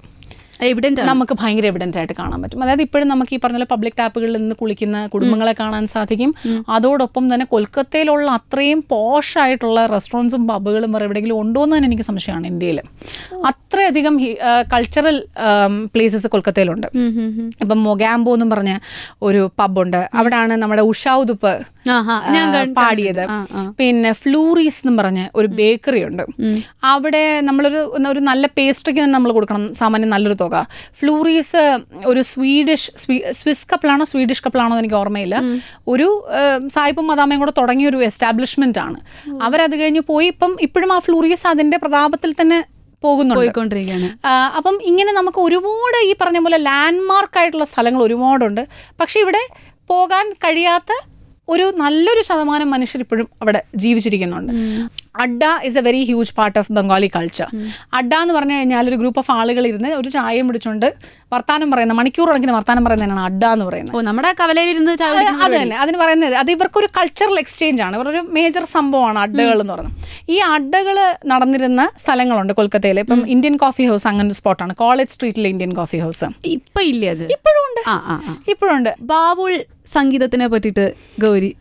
S1: നമുക്ക് ഭയങ്കര എവിഡൻ്റ് ആയിട്ട് കാണാൻ പറ്റും. അതായത് ഇപ്പോഴും നമുക്ക് ഈ പറഞ്ഞ പബ്ലിക് ടാപ്പുകളിൽ നിന്ന് കുളിക്കുന്ന കുടുംബങ്ങളെ കാണാൻ സാധിക്കും. അതോടൊപ്പം തന്നെ കൊൽക്കത്തയിലുള്ള അത്രയും പോഷായിട്ടുള്ള റെസ്റ്റോറൻറ്റ്സും പബ്ബുകളും വേറെ എവിടെയെങ്കിലും ഉണ്ടോ എന്ന് തന്നെ എനിക്ക് സംശയമാണ്. ഇന്ത്യയിൽ അത്രയധികം കൾച്ചറൽ പ്ലേസസ് കൊൽക്കത്തയിലുണ്ട്. ഇപ്പം മൊഗാംബോ എന്നും പറഞ്ഞ ഒരു പബ്ബുണ്ട്. അവിടെയാണ് നമ്മുടെ ഉഷാഉദുപ്പ് പാടിയത്. പിന്നെ ഫ്ലൂറീസ് എന്നും പറഞ്ഞ ഒരു ബേക്കറി ഉണ്ട്. അവിടെ നമ്മളൊരു നല്ല പേസ്ട്രിക്ക് തന്നെ നമ്മൾ കൊടുക്കണം സാമാന്യം നല്ലൊരു തുക. ഫ്ലൂറീസ് ഒരു സ്വിസ് കപ്പിളാണോ സ്വീഡിഷ് കപ്പിളാണോ എന്ന് എനിക്ക് ഓർമ്മയില്ല. ഒരു സായിപ്പും മദാമയും കൂടെ തുടങ്ങിയ ഒരു എസ്റ്റാബ്ലിഷ്മെന്റ് ആണ്. അവരത് കഴിഞ്ഞ് പോയി ഇപ്പം ഇപ്പോഴും ആ ഫ്ലൂറീസ് അതിന്റെ പ്രതാപത്തിൽ തന്നെ പോയിക്കൊണ്ടിരിക്കുകയാണ്. അപ്പം ഇങ്ങനെ നമുക്ക് ഒരുപാട് ഈ പറഞ്ഞ പോലെ ലാൻഡ്മാർക്ക് ആയിട്ടുള്ള സ്ഥലങ്ങൾ ഒരുപാടുണ്ട്. പക്ഷെ ഇവിടെ പോകാൻ കഴിയാത്ത നല്ലൊരു ശതമാനം മനുഷ്യർ ഇപ്പോഴും അവിടെ ജീവിച്ചിരിക്കുന്നുണ്ട്. Adda is a very huge part of Bengali culture. Adda എന്ന് പറഞ്ഞു കഴിഞ്ഞാൽ ഒരു ഗ്രൂപ്പ് ഓഫ് ആളുകൾ ഇരുന്ന് ഒരു ചായയും പിടിച്ചുകൊണ്ട് വർത്താനം പറയുന്ന, മണിക്കൂർ കണക്കിന് വർത്താനം പറയുന്നതാണ് അഡ്ഡ എന്ന് പറയുന്നത്.
S2: നമ്മുടെ കവലയിലിരുന്ന്
S1: അത് തന്നെ അതിന് പറയുന്നത്. അത് ഇവർക്കൊരു കൾച്ചറൽ എക്സ്ചേഞ്ച് ആണ്, ഇവരൊരു മേജർ സംഭവമാണ് അഡ്ഡകൾ എന്ന് പറയുന്നത്. ഈ അഡ്ഡകൾ നടന്നിരുന്ന സ്ഥലങ്ങളുണ്ട് കൊൽക്കത്തയിൽ. ഇപ്പം ഇന്ത്യൻ കോഫി ഹൗസ് അങ്ങനെ ഒരു സ്പോട്ടാണ്, കോളേജ് സ്ട്രീറ്റിലെ ഇന്ത്യൻ കോഫി ഹൗസ്.
S2: ഇപ്പം ഇല്ലേ? അത്
S1: ഇപ്പോഴുണ്ട്.
S2: ബാവുൾ സംഗീതത്തിനെ പറ്റിയിട്ട് ഗൗരി,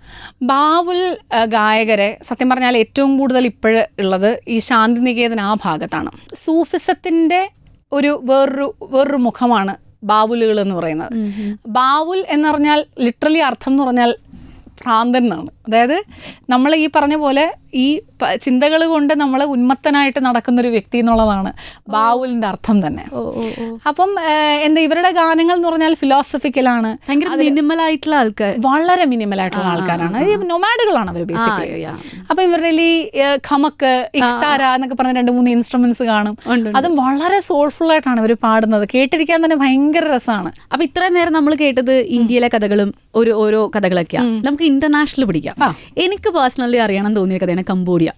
S1: ബാവുൽ ഗായകരെ സത്യം പറഞ്ഞാൽ ഏറ്റവും കൂടുതൽ ഇപ്പോഴുള്ളത് ഈ ശാന്തിനികേതൻ ആ ഭാഗത്താണ്. സൂഫിസത്തിൻ്റെ വേറൊരു മുഖമാണ് ബാവുലുകൾ എന്ന് പറയുന്നത്. ബാവുൽ എന്ന് പറഞ്ഞാൽ ലിറ്ററലി അർത്ഥം എന്ന് പറഞ്ഞാൽ ഭ്രാന്തൻ എന്നാണ്. അതായത് നമ്മൾ ഈ പറഞ്ഞ പോലെ ഈ ചിന്തകൾ കൊണ്ട് നമ്മൾ ഉന്മത്തനായിട്ട് നടക്കുന്നൊരു വ്യക്തി എന്നുള്ളതാണ് ബാവുലിൻ്റെ അർത്ഥം തന്നെ. അപ്പം എന്താ ഇവരുടെ ഗാനങ്ങൾ എന്ന് പറഞ്ഞാൽ ഫിലോസഫിക്കലാണ്,
S2: മിനിമൽ ആയിട്ടുള്ള ആൾക്കാർ,
S1: വളരെ മിനിമൽ ആയിട്ടുള്ള ആൾക്കാരാണ്. ഈ നൊമാഡുകളാണ് അവർ ബേസിക്കലി. അപ്പം ഇവരുടെ ഈ ഖമക്ക്, ഇഖ്താര എന്നൊക്കെ പറഞ്ഞ 2-3 ഇൻസ്ട്രുമെന്റ്സ് കാണും. അതും വളരെ സോൾഫുൾ ആയിട്ടാണ് ഇവർ പാടുന്നത്. കേട്ടിരിക്കാൻ തന്നെ ഭയങ്കര രസമാണ്.
S2: അപ്പൊ ഇത്രയും നേരം നമ്മൾ കേട്ടത് ഇന്ത്യയിലെ കഥകളും ഓരോ കഥകളൊക്കെയാണ്. നമുക്ക് ഇന്റർനാഷണൽ പിടിക്കാം. എനിക്ക് പേഴ്സണലി അറിയണം തോന്നിയ കഥയാണ് കംബോഡിയ.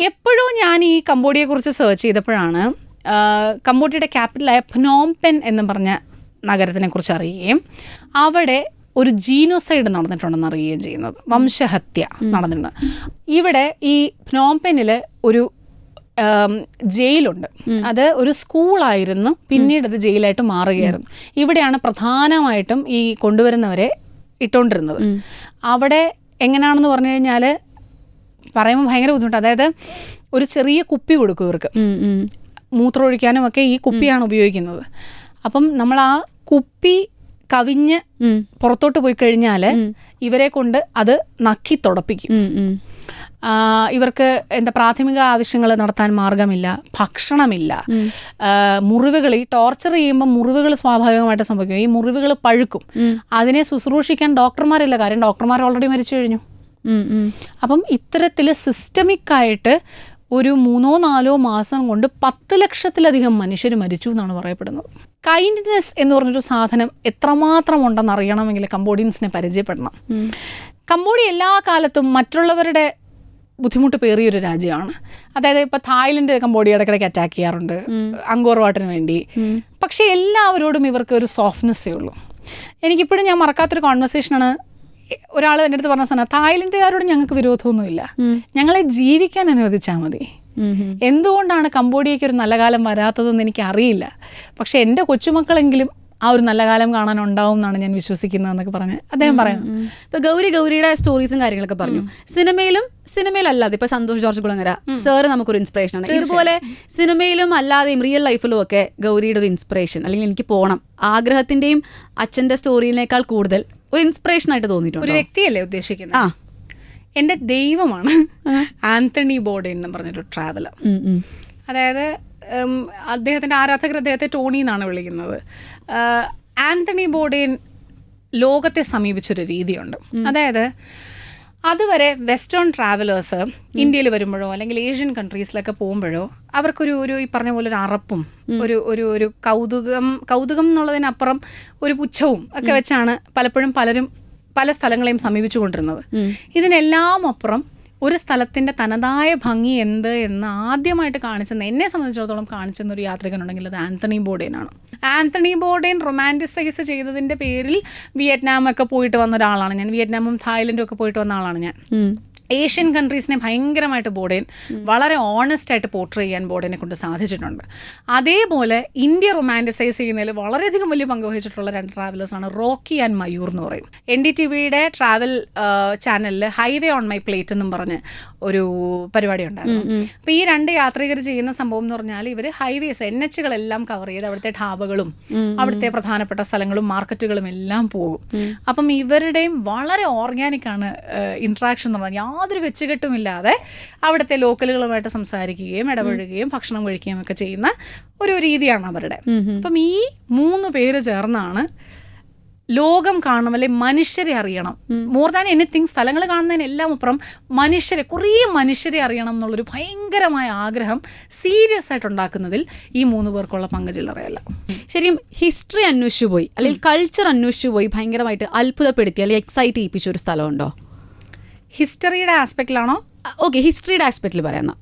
S1: എപ്പോഴും ഞാൻ ഈ കംബോഡിയയെ കുറിച്ച് സെർച്ച് ചെയ്തപ്പോഴാണ് കംബോഡിയയുടെ ക്യാപിറ്റലായ ഫ്നോംപെൻ എന്ന് പറഞ്ഞ നഗരത്തിനെ കുറിച്ച് അറിയുകയും അവിടെ ഒരു ജീനോസൈഡ് നടന്നിട്ടുണ്ടെന്ന് അറിയുകയും ചെയ്യുന്നത്. വംശഹത്യ നടന്നിട്ടുണ്ട്. ഇവിടെ ഈ ഫ്നോംപെനിൽ ഒരു ജയിലുണ്ട്. അത് ഒരു സ്കൂളായിരുന്നു, പിന്നീട് അത് ജയിലായിട്ട് മാറുകയായിരുന്നു. ഇവിടെയാണ് പ്രധാനമായിട്ടും ഈ കൊണ്ടുവരുന്നവരെ ഇട്ടുകൊണ്ടിരുന്നത്. അവിടെ എങ്ങനെയാണെന്ന് പറഞ്ഞു കഴിഞ്ഞാൽ പറയുമ്പോൾ ഭയങ്കര ബുദ്ധിമുട്ട്. അതായത് ഒരു ചെറിയ കുപ്പി കൊടുക്കും ഇവർക്ക്, മൂത്രമൊഴിക്കാനും ഒക്കെ ഈ കുപ്പിയാണ് ഉപയോഗിക്കുന്നത്. അപ്പം നമ്മൾ ആ കുപ്പി കവിഞ്ഞ് പുറത്തോട്ട് പോയി കഴിഞ്ഞാൽ ഇവരെ കൊണ്ട് അത് നക്കി തുടപ്പിക്കും. ഇവർക്ക് പ്രാഥമിക ആവശ്യങ്ങൾ നടത്താൻ മാർഗമില്ല, ഭക്ഷണമില്ല, മുറിവുകൾ, ഈ ടോർച്ചർ ചെയ്യുമ്പോൾ മുറിവുകൾ സ്വാഭാവികമായിട്ട് സംഭവിക്കും. ഈ മുറിവുകൾ പഴുക്കും. അതിനെ ശുശ്രൂഷിക്കാൻ ഡോക്ടർമാരില്ല, കാര്യം ഡോക്ടർമാർ ഓൾറെഡി മരിച്ചു കഴിഞ്ഞു. അപ്പം ഇത്തരത്തിൽ സിസ്റ്റമിക്കായിട്ട് ഒരു 3-4 മാസം കൊണ്ട് 10 ലക്ഷത്തിലധികം മനുഷ്യർ മരിച്ചു എന്നാണ് പറയപ്പെടുന്നത്. കൈൻഡ്നെസ് എന്ന് പറഞ്ഞൊരു സാധനം എത്രമാത്രം ഉണ്ടെന്ന് അറിയണമെങ്കിൽ കംബോഡിയൻസിനെ പരിചയപ്പെടണം. കംബോഡിയ എല്ലാ കാലത്തും മറ്റുള്ളവരുടെ ബുദ്ധിമുട്ട് പേറിയൊരു രാജ്യമാണ്. അതായത് ഇപ്പോൾ തായ്ലൻഡ് കംബോഡിയ ഇടയ്ക്കിടയ്ക്ക് അറ്റാക്ക് ചെയ്യാറുണ്ട് അങ്കോർ വാട്ടിന് വേണ്ടി. പക്ഷേ എല്ലാവരോടും ഇവർക്ക് ഒരു സോഫ്റ്റ്നെസ്സേ ഉള്ളൂ. എനിക്കിപ്പോഴും ഞാൻ മറക്കാത്തൊരു കോൺവെർസേഷനാണ്. ഒരാൾ എൻ്റെ അടുത്ത് പറഞ്ഞ സാധനം, തായ്ലൻഡുകാരോട് ഞങ്ങൾക്ക് വിരോധമൊന്നുമില്ല, ഞങ്ങളെ ജീവിക്കാൻ അനുവദിച്ചാൽ മതി. എന്തുകൊണ്ടാണ് കംബോഡിയയ്ക്ക് ഒരു നല്ല കാലം വരാത്തതെന്ന് എനിക്കറിയില്ല. പക്ഷെ എൻ്റെ കൊച്ചുമക്കളെങ്കിലും ആ ഒരു നല്ല കാലം കാണാനുണ്ടാവും എന്നാണ് ഞാൻ വിശ്വസിക്കുന്നതെന്നൊക്കെ പറഞ്ഞ് അദ്ദേഹം പറയുന്നു.
S2: ഇപ്പോൾ ഗൗരിയുടെ സ്റ്റോറീസും കാര്യങ്ങളൊക്കെ പറഞ്ഞു. സിനിമയിലല്ലാതെ ഇപ്പോൾ സന്തോഷ് ജോർജ് കുളങ്ങര സാറ് നമുക്കൊരു ഇൻസ്പിറേഷനാണ്. ഇതുപോലെ സിനിമയിലും അല്ലാതെയും റിയൽ ലൈഫിലും ഒക്കെ ഗൗരിയുടെ ഒരു ഇൻസ്പിറേഷൻ, അല്ലെങ്കിൽ എനിക്ക് പോകണം, ആഗ്രഹത്തിൻ്റെയും അച്ഛൻ്റെ സ്റ്റോറിയിനേക്കാൾ കൂടുതൽ ഒരു ഇൻസ്പിറേഷനായിട്ട് തോന്നിയിട്ടുണ്ട്.
S1: ഒരു വ്യക്തിയല്ലേ ഉദ്ദേശിക്കുന്നത്? എൻ്റെ ദൈവമാണ് ആന്റണി ബോർഡൻ എന്ന് പറഞ്ഞൊരു ട്രാവലർ. അതായത് അദ്ദേഹത്തിൻ്റെ ആരാധകർ അദ്ദേഹത്തെ ടോണി എന്നാണ് വിളിക്കുന്നത്. ആന്റണി ബോർഡൻ ലോകത്തെ സമീപിച്ചൊരു രീതിയുണ്ട്. അതായത് അതുവരെ വെസ്റ്റേൺ ട്രാവലേഴ്സ് ഇന്ത്യയിൽ വരുമ്പോഴോ അല്ലെങ്കിൽ ഏഷ്യൻ കൺട്രീസിലൊക്കെ പോകുമ്പോഴോ അവർക്കൊരു ഈ പറഞ്ഞ പോലെ ഒരു അറപ്പും ഒരു കൗതുകം എന്നുള്ളതിനപ്പുറം ഒരു പുച്ഛവും ഒക്കെ വെച്ചാണ് പലപ്പോഴും പലരും പല സ്ഥലങ്ങളെയും സമീപിച്ചു കൊണ്ടിരുന്നത്. ഇതിനെല്ലാം അപ്പുറം ഒരു സ്ഥലത്തിൻ്റെ തനതായ ഭംഗി എന്ത് എന്ന് ആദ്യമായിട്ട് കാണിച്ചെന്ന്, എന്നെ സംബന്ധിച്ചിടത്തോളം കാണിച്ചെന്ന ഒരു യാത്രികനുണ്ടെങ്കിൽ അത് ആന്റണി ബോർഡനാണ്. ആന്റണി ബോർഡൻ റൊമാൻറ്റിസൈസ് ചെയ്തതിൻ്റെ പേരിൽ വിയറ്റ്നാമൊക്കെ പോയിട്ട് വന്ന ഒരാളാണ് ഞാൻ. വിയറ്റ്നാമും തായ്ലൻഡും ഒക്കെ പോയിട്ട് വന്ന ആളാണ് ഞാൻ. ഏഷ്യൻ കൺട്രീസിനെ ഭയങ്കരമായിട്ട് ബോർഡൻ വളരെ ഓണസ്റ്റായിട്ട് പോർട്രേ ചെയ്യാൻ ബോർഡനെ കൊണ്ട് സാധിച്ചിട്ടുണ്ട്. അതേപോലെ ഇന്ത്യ റൊമാൻറ്റിസൈസ് ചെയ്യുന്നതിൽ വളരെയധികം വലിയ പങ്ക് വഹിച്ചിട്ടുള്ള 2 ട്രാവലേഴ്സാണ് റോക്കി ആൻഡ് മയൂർ എന്ന് പറയും. NDTVയുടെ ട്രാവൽ ചാനലിൽ ഹൈവേ ഓൺ മൈ പ്ലേറ്റ് എന്നും പറഞ്ഞ് ഒരു പരിപാടി ഉണ്ടായിരുന്നു. അപ്പോൾ ഈ 2 യാത്രികർ ചെയ്യുന്ന സംഭവം എന്ന് പറഞ്ഞാൽ ഇവർ ഹൈവേസ് NHകളെല്ലാം കവർ ചെയ്ത് അവിടുത്തെ ഢാബകളും അവിടുത്തെ പ്രധാനപ്പെട്ട സ്ഥലങ്ങളും മാർക്കറ്റുകളും എല്ലാം പോകും. അപ്പം ഇവരുടെയും വളരെ ഓർഗാനിക്കാണ് ഇൻട്രാക്ഷൻ എന്ന് പറഞ്ഞാൽ. യാതൊരു വെച്ചുകെട്ടുമില്ലാതെ അവിടുത്തെ ലോക്കലുകളുമായിട്ട് സംസാരിക്കുകയും ഇടപഴകുകയും ഭക്ഷണം കഴിക്കുകയും ഒക്കെ ചെയ്യുന്ന ഒരു രീതിയാണ് അവരുടെ. അപ്പം ഈ 3 പേര് ചേർന്നാണ് ലോകം കാണണം, അല്ലെ മനുഷ്യരെ അറിയണം. മോർ ദാൻ എനിത്തിങ്, സ്ഥലങ്ങൾ കാണുന്നതിനെല്ലാം അപ്പുറം കുറേ മനുഷ്യരെ അറിയണം എന്നുള്ളൊരു ഭയങ്കരമായ ആഗ്രഹം സീരിയസ് ആയിട്ട് ഉണ്ടാക്കുന്നതിൽ ഈ 3 പേർക്കുള്ള പങ്ക് ചില്ലറയല്ല.
S2: ശരിക്കും ഹിസ്റ്ററി അന്വേഷിച്ചു പോയി അല്ലെങ്കിൽ കൾച്ചർ അന്വേഷിച്ചു പോയി ഭയങ്കരമായിട്ട് അത്ഭുതപ്പെടുത്തി അല്ലെങ്കിൽ എക്സൈറ്റ് ചെയ്യിപ്പിച്ച ഒരു സ്ഥലമുണ്ടോ?
S1: ഹിസ്റ്ററിയുടെ ആസ്പെക്റ്റിലാണോ?
S2: ഓക്കെ, ഹിസ്റ്ററിയുടെ ആസ്പെക്റ്റിൽ പറയുന്ന.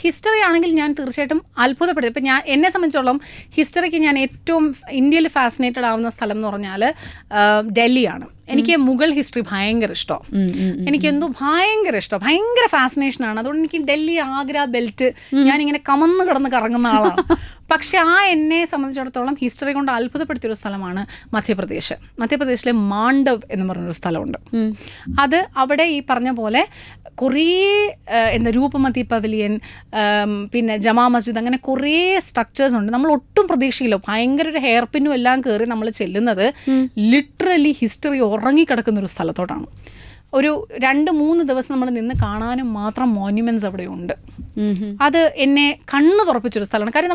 S1: ഹിസ്റ്ററി ആണെങ്കിൽ ഞാൻ തീർച്ചയായിട്ടും അത്ഭുതപ്പെടുത്തി. ഇപ്പം എന്നെ സംബന്ധിച്ചോളം ഹിസ്റ്ററിക്ക് ഞാൻ ഏറ്റവും ഇന്ത്യയിൽ ഫാസിനേറ്റഡ് ആവുന്ന സ്ഥലം എന്ന് പറഞ്ഞാൽ ഡൽഹിയാണ്. എനിക്ക് മുഗൾ ഹിസ്റ്ററി ഭയങ്കര ഇഷ്ടമാണ്. എനിക്കെന്തോ ഭയങ്കര ഇഷ്ടം, ഭയങ്കര ഫാസിനേഷനാണ്. അതുകൊണ്ട് എനിക്ക് ഡൽഹി, ആഗ്ര ബെൽറ്റ് ഞാനിങ്ങനെ കമന്ന് കിടന്ന് കറങ്ങുന്ന ആളാണ്. പക്ഷെ എന്നെ സംബന്ധിച്ചിടത്തോളം ഹിസ്റ്ററി കൊണ്ട് അത്ഭുതപ്പെടുത്തിയൊരു സ്ഥലമാണ് മധ്യപ്രദേശിലെ മാണ്ഡവ് എന്ന് പറഞ്ഞൊരു സ്ഥലമുണ്ട്. അത് അവിടെ ഈ പറഞ്ഞ പോലെ കുറേ രൂപമതി പവലിയൻ, പിന്നെ ജമാ മസ്ജിദ്, അങ്ങനെ കുറേ സ്ട്രക്ചേഴ്സ് ഉണ്ട്. നമ്മൾ ഒട്ടും പ്രതീക്ഷയില്ല. ഭയങ്കര ഒരു ഹെയർ പിന്നും എല്ലാം കയറി നമ്മൾ ചെല്ലുന്നത് ലിറ്ററലി ഹിസ്റ്ററി ഉറങ്ങിക്കിടക്കുന്ന ഒരു സ്ഥലത്തോട്ടാണ്. ഒരു 2-3 ദിവസം നമ്മൾ നിന്ന് കാണാനും മാത്രം മോണ്യുമെന്റ്സ് അവിടെ ഉണ്ട്. അത് എന്നെ കണ്ണു തുറപ്പിച്ചൊരു സ്ഥലമാണ്. കാര്യം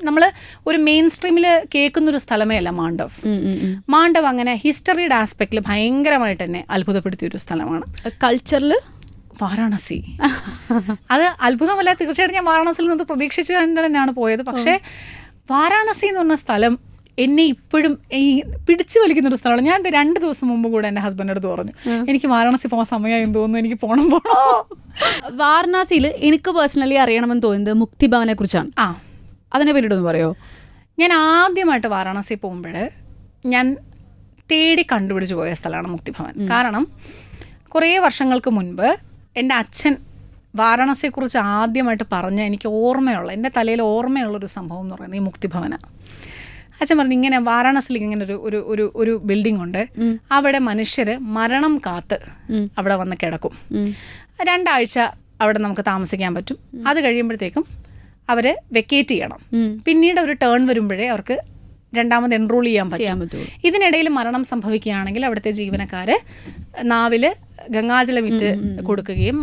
S1: നമ്മൾ ഒരു മെയിൻ സ്ട്രീമിൽ കേൾക്കുന്നൊരു സ്ഥലമേ അല്ല മാണ്ഡവ്. അങ്ങനെ ഹിസ്റ്ററിയുടെ ആസ്പെക്റ്റിൽ ഭയങ്കരമായിട്ട് എന്നെ അത്ഭുതപ്പെടുത്തിയൊരു സ്ഥലമാണ്.
S2: കൾച്ചറിൽ
S1: വാരാണസി അത് അത്ഭുതമല്ല. തീർച്ചയായിട്ടും ഞാൻ വാരാണസിയിൽ നിന്ന് പ്രതീക്ഷിച്ച് തന്നെയാണ് പോയത്. പക്ഷേ വാരാണസി എന്ന് പറഞ്ഞ സ്ഥലം എന്നെ ഇപ്പോഴും പിടിച്ചു വലിക്കുന്നൊരു സ്ഥലമാണ്. ഞാൻ 2 ദിവസം മുമ്പ് കൂടെ എൻ്റെ ഹസ്ബൻഡ് അടുത്ത് പറഞ്ഞു, എനിക്ക് വാരാണസി പോകാൻ സമയമായി തോന്നുന്നു, എനിക്ക് പോകണം.
S2: വാരണാസിയിൽ എനിക്ക് പേഴ്സണലി അറിയണമെന്ന് തോന്നുന്നത് മുക്തിഭവനെ കുറിച്ചാണ്. അതിനെ പറ്റിയിട്ടൊന്ന് പറയുമോ?
S1: ഞാൻ ആദ്യമായിട്ട് വാരാണസി പോകുമ്പോൾ ഞാൻ തേടി കണ്ടുപിടിച്ച് പോയ സ്ഥലമാണ് മുക്തിഭവൻ. കാരണം കുറേ വർഷങ്ങൾക്ക് മുൻപ് എൻ്റെ അച്ഛൻ വാരാണസിയെക്കുറിച്ച് ആദ്യമായിട്ട് പറഞ്ഞ എൻ്റെ തലയിൽ ഓർമ്മയുള്ളൊരു സംഭവം എന്ന് പറയുന്നത് ഈ മുക്തിഭവനാണ്. അച്ഛൻ പറഞ്ഞു, ഇങ്ങനെ വാരാണസിയിൽ ഇങ്ങനെ ഒരു ബിൽഡിംഗ് ഉണ്ട്, അവിടെ മനുഷ്യർ മരണം കാത്ത് അവിടെ വന്ന് കിടക്കും. 2 ആഴ്ച അവിടെ നമുക്ക് താമസിക്കാൻ പറ്റും. അത് കഴിയുമ്പോഴത്തേക്കും അവർ വെക്കേറ്റ് ചെയ്യണം. പിന്നീട് ഒരു ടേൺ വരുമ്പോഴേ അവർക്ക് രണ്ടാമത് എൻറോൾ ചെയ്യാൻ പറ്റും. ഇതിനിടയിൽ മരണം സംഭവിക്കുകയാണെങ്കിൽ അവിടുത്തെ ജീവനക്കാർ നാവിൽ ഗംഗാജലം വിറ്റ് കൊടുക്കുകയും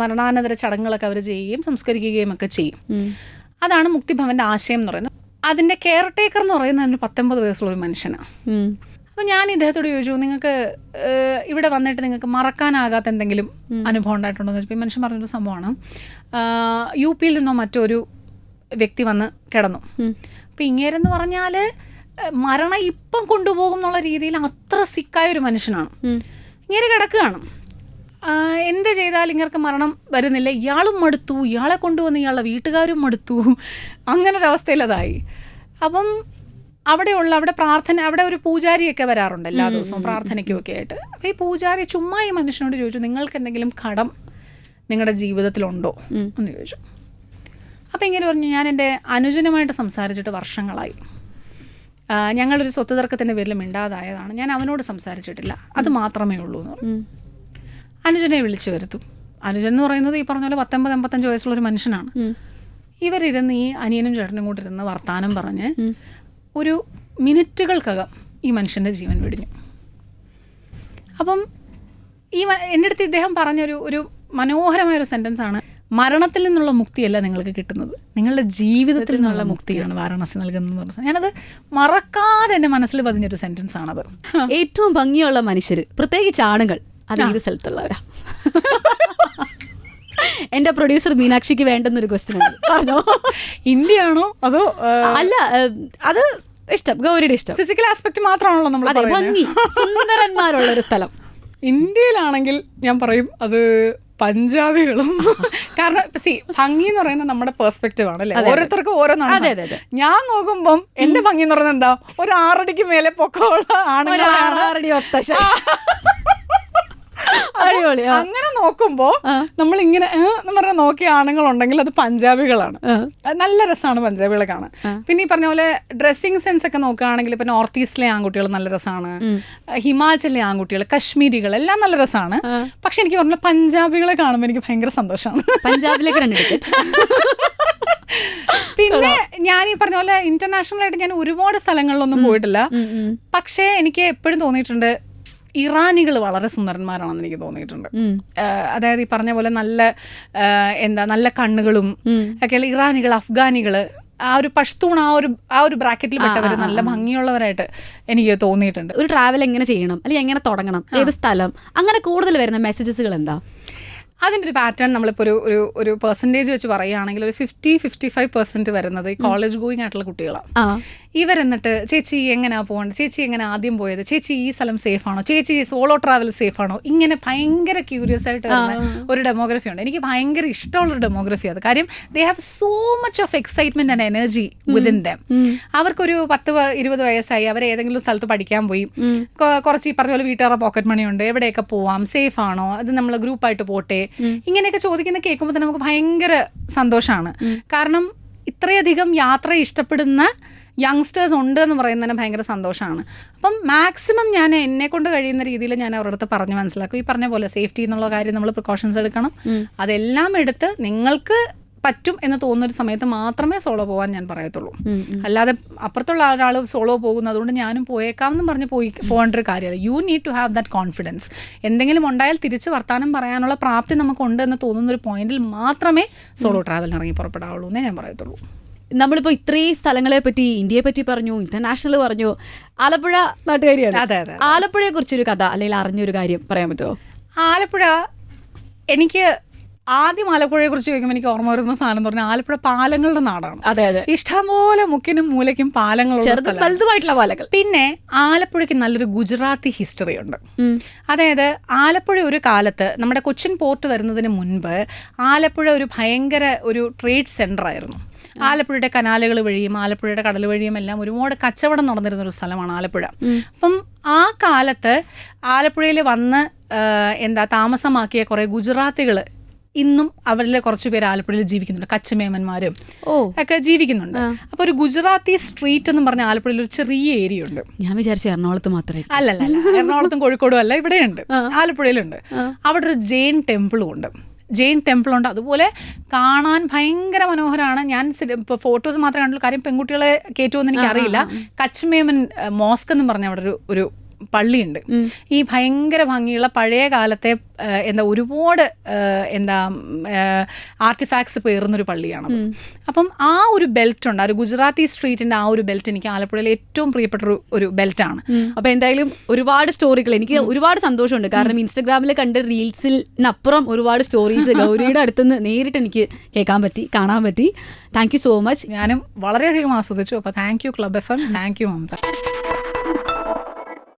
S1: മരണാനന്തര ചടങ്ങുകളൊക്കെ അവർ ചെയ്യുകയും സംസ്കരിക്കുകയും ഒക്കെ ചെയ്യും. അതാണ് മുക്തിഭവൻ്റെ ആശയം എന്ന് പറയുന്നത്. അതിൻ്റെ കെയർ ടേക്കർ എന്ന് പറയുന്നത് 19 വയസ്സുള്ളൊരു മനുഷ്യനാണ്. അപ്പോൾ ഞാൻ ഇദ്ദേഹത്തോട് ചോദിച്ചു, നിങ്ങൾക്ക് ഇവിടെ വന്നിട്ട് നിങ്ങൾക്ക് മറക്കാനാകാത്ത എന്തെങ്കിലും അനുഭവം ഉണ്ടായിട്ടുണ്ടോ എന്ന് ചോദിച്ചപ്പോൾ ഈ മനുഷ്യൻ പറഞ്ഞൊരു സംഭവമാണ്, UP-യിൽ നിന്നോ മറ്റൊരു വ്യക്തി വന്ന് കിടന്നു. അപ്പോൾ ഇങ്ങേരെന്ന് പറഞ്ഞാൽ മരണം ഇപ്പം കൊണ്ടുപോകും എന്നുള്ള രീതിയിൽ അത്ര സിക്കായൊരു മനുഷ്യനാണ്. ഇങ്ങനെ കിടക്കുകയാണ്. എന്ത് ചെയ്താലും ഇങ്ങനെ മരണം വരുന്നില്ല. ഇയാളും മടുത്തു, ഇയാളെ കൊണ്ടുവന്ന് ഇയാളുടെ വീട്ടുകാരും മടുത്തു. അങ്ങനെ ഒരവസ്ഥയിലതായി. അപ്പം അവിടെ പ്രാർത്ഥന, അവിടെ ഒരു പൂജാരിയൊക്കെ വരാറുണ്ട് എല്ലാ ദിവസവും പ്രാർത്ഥനയ്ക്കുമൊക്കെ ആയിട്ട്. അപ്പോൾ ഈ പൂജാരി ചുമ്മാ ഈ മനുഷ്യനോട് ചോദിച്ചു, നിങ്ങൾക്ക് എന്തെങ്കിലും കടം നിങ്ങളുടെ ജീവിതത്തിലുണ്ടോ എന്ന് ചോദിച്ചു. അപ്പോൾ ഇങ്ങനെ പറഞ്ഞു, ഞാൻ എൻ്റെ അനുജനുമായിട്ട് സംസാരിച്ചിട്ട് വർഷങ്ങളായി. ഞങ്ങളൊരു സ്വത്ത് തർക്കത്തിൻ്റെ പേരിൽ മിണ്ടാതായതാണ്, ഞാൻ അവനോട് സംസാരിച്ചിട്ടില്ല, അത് മാത്രമേ ഉള്ളൂ എന്ന് പറഞ്ഞു. അനുജനെ വിളിച്ചു വരുത്തും. അനുജൻ എന്ന് പറയുന്നത് ഈ പറഞ്ഞ പോലെ 19-85 വയസ്സുള്ളൊരു മനുഷ്യനാണ്. ഇവരിരുന്ന് ഈ അനിയനും ചേട്ടനും കൂടെ ഇരുന്ന് വർത്താനം പറഞ്ഞ് ഒരു മിനിറ്റുകൾക്കകം ഈ മനുഷ്യൻ്റെ ജീവൻ വെടിഞ്ഞു. അപ്പം എൻ്റെ അടുത്ത് ഇദ്ദേഹം പറഞ്ഞൊരു മനോഹരമായൊരു സെൻറ്റൻസാണ്, മരണത്തിൽ നിന്നുള്ള മുക്തിയല്ല നിങ്ങൾക്ക് കിട്ടുന്നത്, നിങ്ങളുടെ ജീവിതത്തിൽ നിന്നുള്ള മുക്തിയാണ് വാരാണസി നൽകുന്നതെന്ന് പറഞ്ഞത്. ഞാനത് മറക്കാതെ എൻ്റെ മനസ്സിൽ പതിഞ്ഞൊരു സെൻറ്റൻസ് ആണത്.
S2: ഏറ്റവും ഭംഗിയുള്ള മനുഷ്യർ, പ്രത്യേകിച്ച് ആണുങ്ങൾ, അത് ഏത് സ്ഥലത്തുള്ളവരാ? എൻ്റെ പ്രൊഡ്യൂസർ മീനാക്ഷിക്ക് വേണ്ടുന്നൊരു ക്വസ്റ്റ്യൻ ഉണ്ട്, പറഞ്ഞോ.
S1: ഇന്ത്യയാണോ അതോ
S2: അല്ല, അത് ഇഷ്ടം, ഗൗരിയുടെ ഇഷ്ടം.
S1: ഫിസിക്കൽ ആസ്പെക്ട് മാത്രമാണല്ലോ നമ്മൾ
S2: ഭംഗി, സുന്ദരന്മാരുള്ളൊരു സ്ഥലം.
S1: ഇന്ത്യയിലാണെങ്കിൽ ഞാൻ പറയും അത് പഞ്ചാബികളും. കാരണം ഭംഗി എന്ന് പറയുന്നത് നമ്മുടെ പെർസ്പെക്റ്റീവ് ആണല്ലേ, ഓരോരുത്തർക്കും ഓരോന്നാണ്. ഞാൻ നോക്കുമ്പം എന്റെ ഭംഗി എന്ന് പറയുന്നത് എന്താ, ഒരു 6 അടിക്ക് മേലെ പൊക്കമുള്ള ആണുങ്ങളാണ്. അങ്ങനെ നോക്കുമ്പോ നമ്മൾ ഇങ്ങനെ എന്ന് പറഞ്ഞാൽ നോക്കിയ ആണുങ്ങളുണ്ടെങ്കിൽ അത് പഞ്ചാബികളാണ്. നല്ല രസമാണ് പഞ്ചാബികളെ കാണാൻ. പിന്നെ ഈ പറഞ്ഞ പോലെ ഡ്രസ്സിങ് സെൻസ് ഒക്കെ നോക്കുകയാണെങ്കിൽ ഇപ്പൊ നോർത്ത് ഈസ്റ്റിലെ ആൺകുട്ടികൾ നല്ല രസമാണ്, ഹിമാചലിലെ ആൺകുട്ടികൾ, കശ്മീരികൾ എല്ലാം നല്ല രസമാണ്. പക്ഷെ എനിക്ക് പറഞ്ഞ പഞ്ചാബികളെ കാണുമ്പോൾ എനിക്ക് ഭയങ്കര സന്തോഷമാണ്.
S2: പഞ്ചാബിലേക്ക്
S1: പിന്നെ ഞാൻ ഈ പറഞ്ഞ പോലെ ഇന്റർനാഷണൽ ആയിട്ട് ഞാൻ ഒരുപാട് സ്ഥലങ്ങളിലൊന്നും പോയിട്ടില്ല. പക്ഷേ എനിക്ക് എപ്പോഴും തോന്നിയിട്ടുണ്ട് ഇറാനികൾ വളരെ സുന്ദരന്മാരാണെന്ന് എനിക്ക് തോന്നിയിട്ടുണ്ട്. അതായത് ഈ പറഞ്ഞ പോലെ നല്ല കണ്ണുകളും ഒക്കെയുള്ള ഇറാനികൾ, അഫ്ഗാനികൾ, ആ ഒരു പഷ്തൂൺ ആ ഒരു ബ്രാക്കറ്റിൽ പെട്ടവർ നല്ല ഭംഗിയുള്ളവരായിട്ട് എനിക്ക് തോന്നിയിട്ടുണ്ട്.
S2: ഒരു ട്രാവൽ എങ്ങനെ ചെയ്യണം, അല്ലെങ്കിൽ എങ്ങനെ തുടങ്ങണം, ഏത് സ്ഥലം, അങ്ങനെ കൂടുതൽ വരുന്ന മെസ്സേജസുകൾ എന്താ?
S1: അതിൻ്റെ ഒരു പാറ്റേൺ നമ്മളിപ്പോൾ ഒരു പെർസെൻറ്റേജ് വെച്ച് പറയുകയാണെങ്കിൽ ഒരു 50-55% വരുന്നത് ഈ കോളേജ് ഗോയിങ് ആയിട്ടുള്ള കുട്ടികളാണ്. ഇവരെന്നിട്ട് ചേച്ചി എങ്ങനെയാണ് പോകേണ്ടത്, ചേച്ചി എങ്ങനെ ആദ്യം പോയത്, ചേച്ചി ഈ സ്ഥലം സേഫ് ആണോ, ചേച്ചി സോളോ ട്രാവൽ സേഫ് ആണോ, ഇങ്ങനെ ഭയങ്കര ക്യൂരിയസ് ആയിട്ട് വരുന്ന ഒരു ഡെമോഗ്രഫി ഉണ്ട്. എനിക്ക് ഭയങ്കര ഇഷ്ടമുള്ളൊരു ഡെമോഗ്രഫി അത്. കാര്യം they have so much of excitement and energy within dum. അവർക്കൊരു 10-20 വയസ്സായി, അവർ ഏതെങ്കിലും സ്ഥലത്ത് പഠിക്കാൻ പോയി, കുറച്ച് ഈ പറഞ്ഞ പോലെ വീട്ടുകാരുടെ പോക്കറ്റ് മണി ഉണ്ട്, എവിടെയൊക്കെ പോവാം, സേഫ് ആണോ, അത് നമ്മൾ ഗ്രൂപ്പായിട്ട് പോട്ടെ, ഇങ്ങനെയൊക്കെ ചോദിക്കുന്ന കേൾക്കുമ്പോൾ തന്നെ നമുക്ക് ഭയങ്കര സന്തോഷമാണ്. കാരണം ഇത്രയധികം യാത്ര ഇഷ്ടപ്പെടുന്ന യങ്സ്റ്റേഴ്സ് ഉണ്ട് എന്ന് പറയുന്നതിന് ഭയങ്കര സന്തോഷമാണ്. അപ്പം മാക്സിമം ഞാൻ എന്നെക്കൊണ്ട് കഴിയുന്ന രീതിയിൽ ഞാൻ അവരുടെ അടുത്ത് പറഞ്ഞ് മനസ്സിലാക്കും. ഈ പറഞ്ഞ പോലെ സേഫ്റ്റി എന്നുള്ള കാര്യം നമ്മൾ പ്രിക്കോഷൻസ് എടുക്കണം. അതെല്ലാം എടുത്ത് നിങ്ങൾക്ക് പറ്റും എന്ന് തോന്നുന്നൊരു സമയത്ത് മാത്രമേ സോളോ പോകാൻ ഞാൻ പറയത്തുള്ളൂ. അല്ലാതെ അപ്പുറത്തുള്ള ഒരാൾ സോളോ പോകുന്നത് അതുകൊണ്ട് ഞാനും പോയേക്കാം എന്ന് പറഞ്ഞ് പോകേണ്ട ഒരു കാര്യമല്ല. You need to have that confidence. എന്തെങ്കിലും ഉണ്ടായാൽ തിരിച്ച് വർത്താനം പറയാനുള്ള പ്രാപ്തി നമുക്കുണ്ട് എന്ന് തോന്നുന്ന ഒരു പോയിന്റിൽ മാത്രമേ സോളോ ട്രാവലിന് ഇറങ്ങി പുറപ്പെടാവുള്ളൂ എന്നേ ഞാൻ പറയത്തുള്ളൂ.
S2: നമ്മളിപ്പോൾ ഇത്രയും സ്ഥലങ്ങളെ പറ്റി, ഇന്ത്യയെ പറ്റി പറഞ്ഞു, ഇന്റർനാഷണൽ പറഞ്ഞു, ആലപ്പുഴ നാട്ടുകാരിയാണ്.
S1: അതെ അതെ.
S2: ആലപ്പുഴയെ കുറിച്ചൊരു കഥ അല്ലെങ്കിൽ അറിഞ്ഞൊരു കാര്യം പറയാൻ പറ്റുമോ?
S1: ആലപ്പുഴ എനിക്ക് ആദ്യം ആലപ്പുഴയെ കുറിച്ച് ചോദിക്കുമ്പോൾ എനിക്ക് ഓർമ്മ വരുന്ന സാധനം എന്ന് പറഞ്ഞാൽ ആലപ്പുഴ പാലങ്ങളുടെ നാടാണ്.
S2: അതെ അതെ,
S1: ഇഷ്ടംപോലെ മുക്കിനും മൂലയ്ക്കും പാലങ്ങളുള്ള
S2: വലുതുമായിട്ടുള്ള പാലങ്ങൾ.
S1: പിന്നെ ആലപ്പുഴയ്ക്ക് നല്ലൊരു ഗുജറാത്തി ഹിസ്റ്ററി ഉണ്ട്. അതായത് ആലപ്പുഴ ഒരു കാലത്ത് നമ്മുടെ കൊച്ചിൻ പോർട്ട് വരുന്നതിന് മുൻപ് ആലപ്പുഴ ഒരു ഭയങ്കര ഒരു ട്രേഡ് സെന്റർ ആയിരുന്നു. ആലപ്പുഴയുടെ കനാലുകൾ വഴിയും ആലപ്പുഴയുടെ കടൽ വഴിയും എല്ലാം ഒരുപാട് കച്ചവടം നടന്നിരുന്നൊരു സ്ഥലമാണ് ആലപ്പുഴ. അപ്പം ആ കാലത്ത് ആലപ്പുഴയിൽ വന്ന് താമസമാക്കിയ കുറേ ഗുജറാത്തികൾ ഇന്നും അവരിൽ കുറച്ച് പേര് ആലപ്പുഴയിൽ ജീവിക്കുന്നുണ്ട്. കച്ചമേമന്മാരും ഒക്കെ ജീവിക്കുന്നുണ്ട്. അപ്പോൾ ഒരു ഗുജറാത്തി സ്ട്രീറ്റ് എന്ന് പറഞ്ഞ ആലപ്പുഴയിൽ ഒരു ചെറിയ ഏരിയ ഉണ്ട്.
S2: ഞാൻ വിചാരിച്ചു എറണാകുളത്ത് മാത്രമേ.
S1: അല്ലല്ല, എറണാകുളത്തും കോഴിക്കോടും അല്ല, ഇവിടെയുണ്ട്, ആലപ്പുഴയിലുണ്ട്. അവിടെ ഒരു ജെയിൻ ടെമ്പിളും ഉണ്ട്. അതുപോലെ കാണാൻ ഭയങ്കര മനോഹരമാണ്. ഞാൻ ഇപ്പോൾ ഫോട്ടോസ് മാത്രമേ കണ്ടുള്ളൂ, കാര്യം പെൺകുട്ടികളെ കയറ്റുമെന്ന് എനിക്കറിയില്ല. കച്ച്മേമൻ മോസ്ക് എന്ന് പറഞ്ഞ അവിടെ ഒരു പള്ളിയുണ്ട്. ഈ ഭയങ്കര ഭംഗിയുള്ള പഴയ കാലത്തെ ഒരുപാട് ആർട്ടിഫാക്ട്സ് പേർന്നൊരു പള്ളിയാണ്. അപ്പം ആ ഒരു ബെൽറ്റ് ഉണ്ട്, ആ ഒരു ഗുജറാത്തി സ്ട്രീറ്റിൻ്റെ ആ ഒരു ബെൽറ്റ് എനിക്ക് ആലപ്പുഴയിലെ ഏറ്റവും പ്രിയപ്പെട്ട ഒരു ബെൽറ്റാണ്.
S2: അപ്പോൾ എന്തായാലും ഒരുപാട് സ്റ്റോറികൾ, എനിക്ക് ഒരുപാട് സന്തോഷമുണ്ട്. കാരണം ഇൻസ്റ്റഗ്രാമിൽ കണ്ട റീൽസിനപ്പുറം ഒരുപാട് സ്റ്റോറീസ് ഗൗരിയുടെ അടുത്തുനിന്ന് നേരിട്ട് എനിക്ക് കേൾക്കാൻ പറ്റി, കാണാൻ പറ്റി. Thank you so much.
S1: ഞാനും വളരെയധികം ആസ്വദിച്ചു. അപ്പോൾ thank you club FM, thank you Mamata.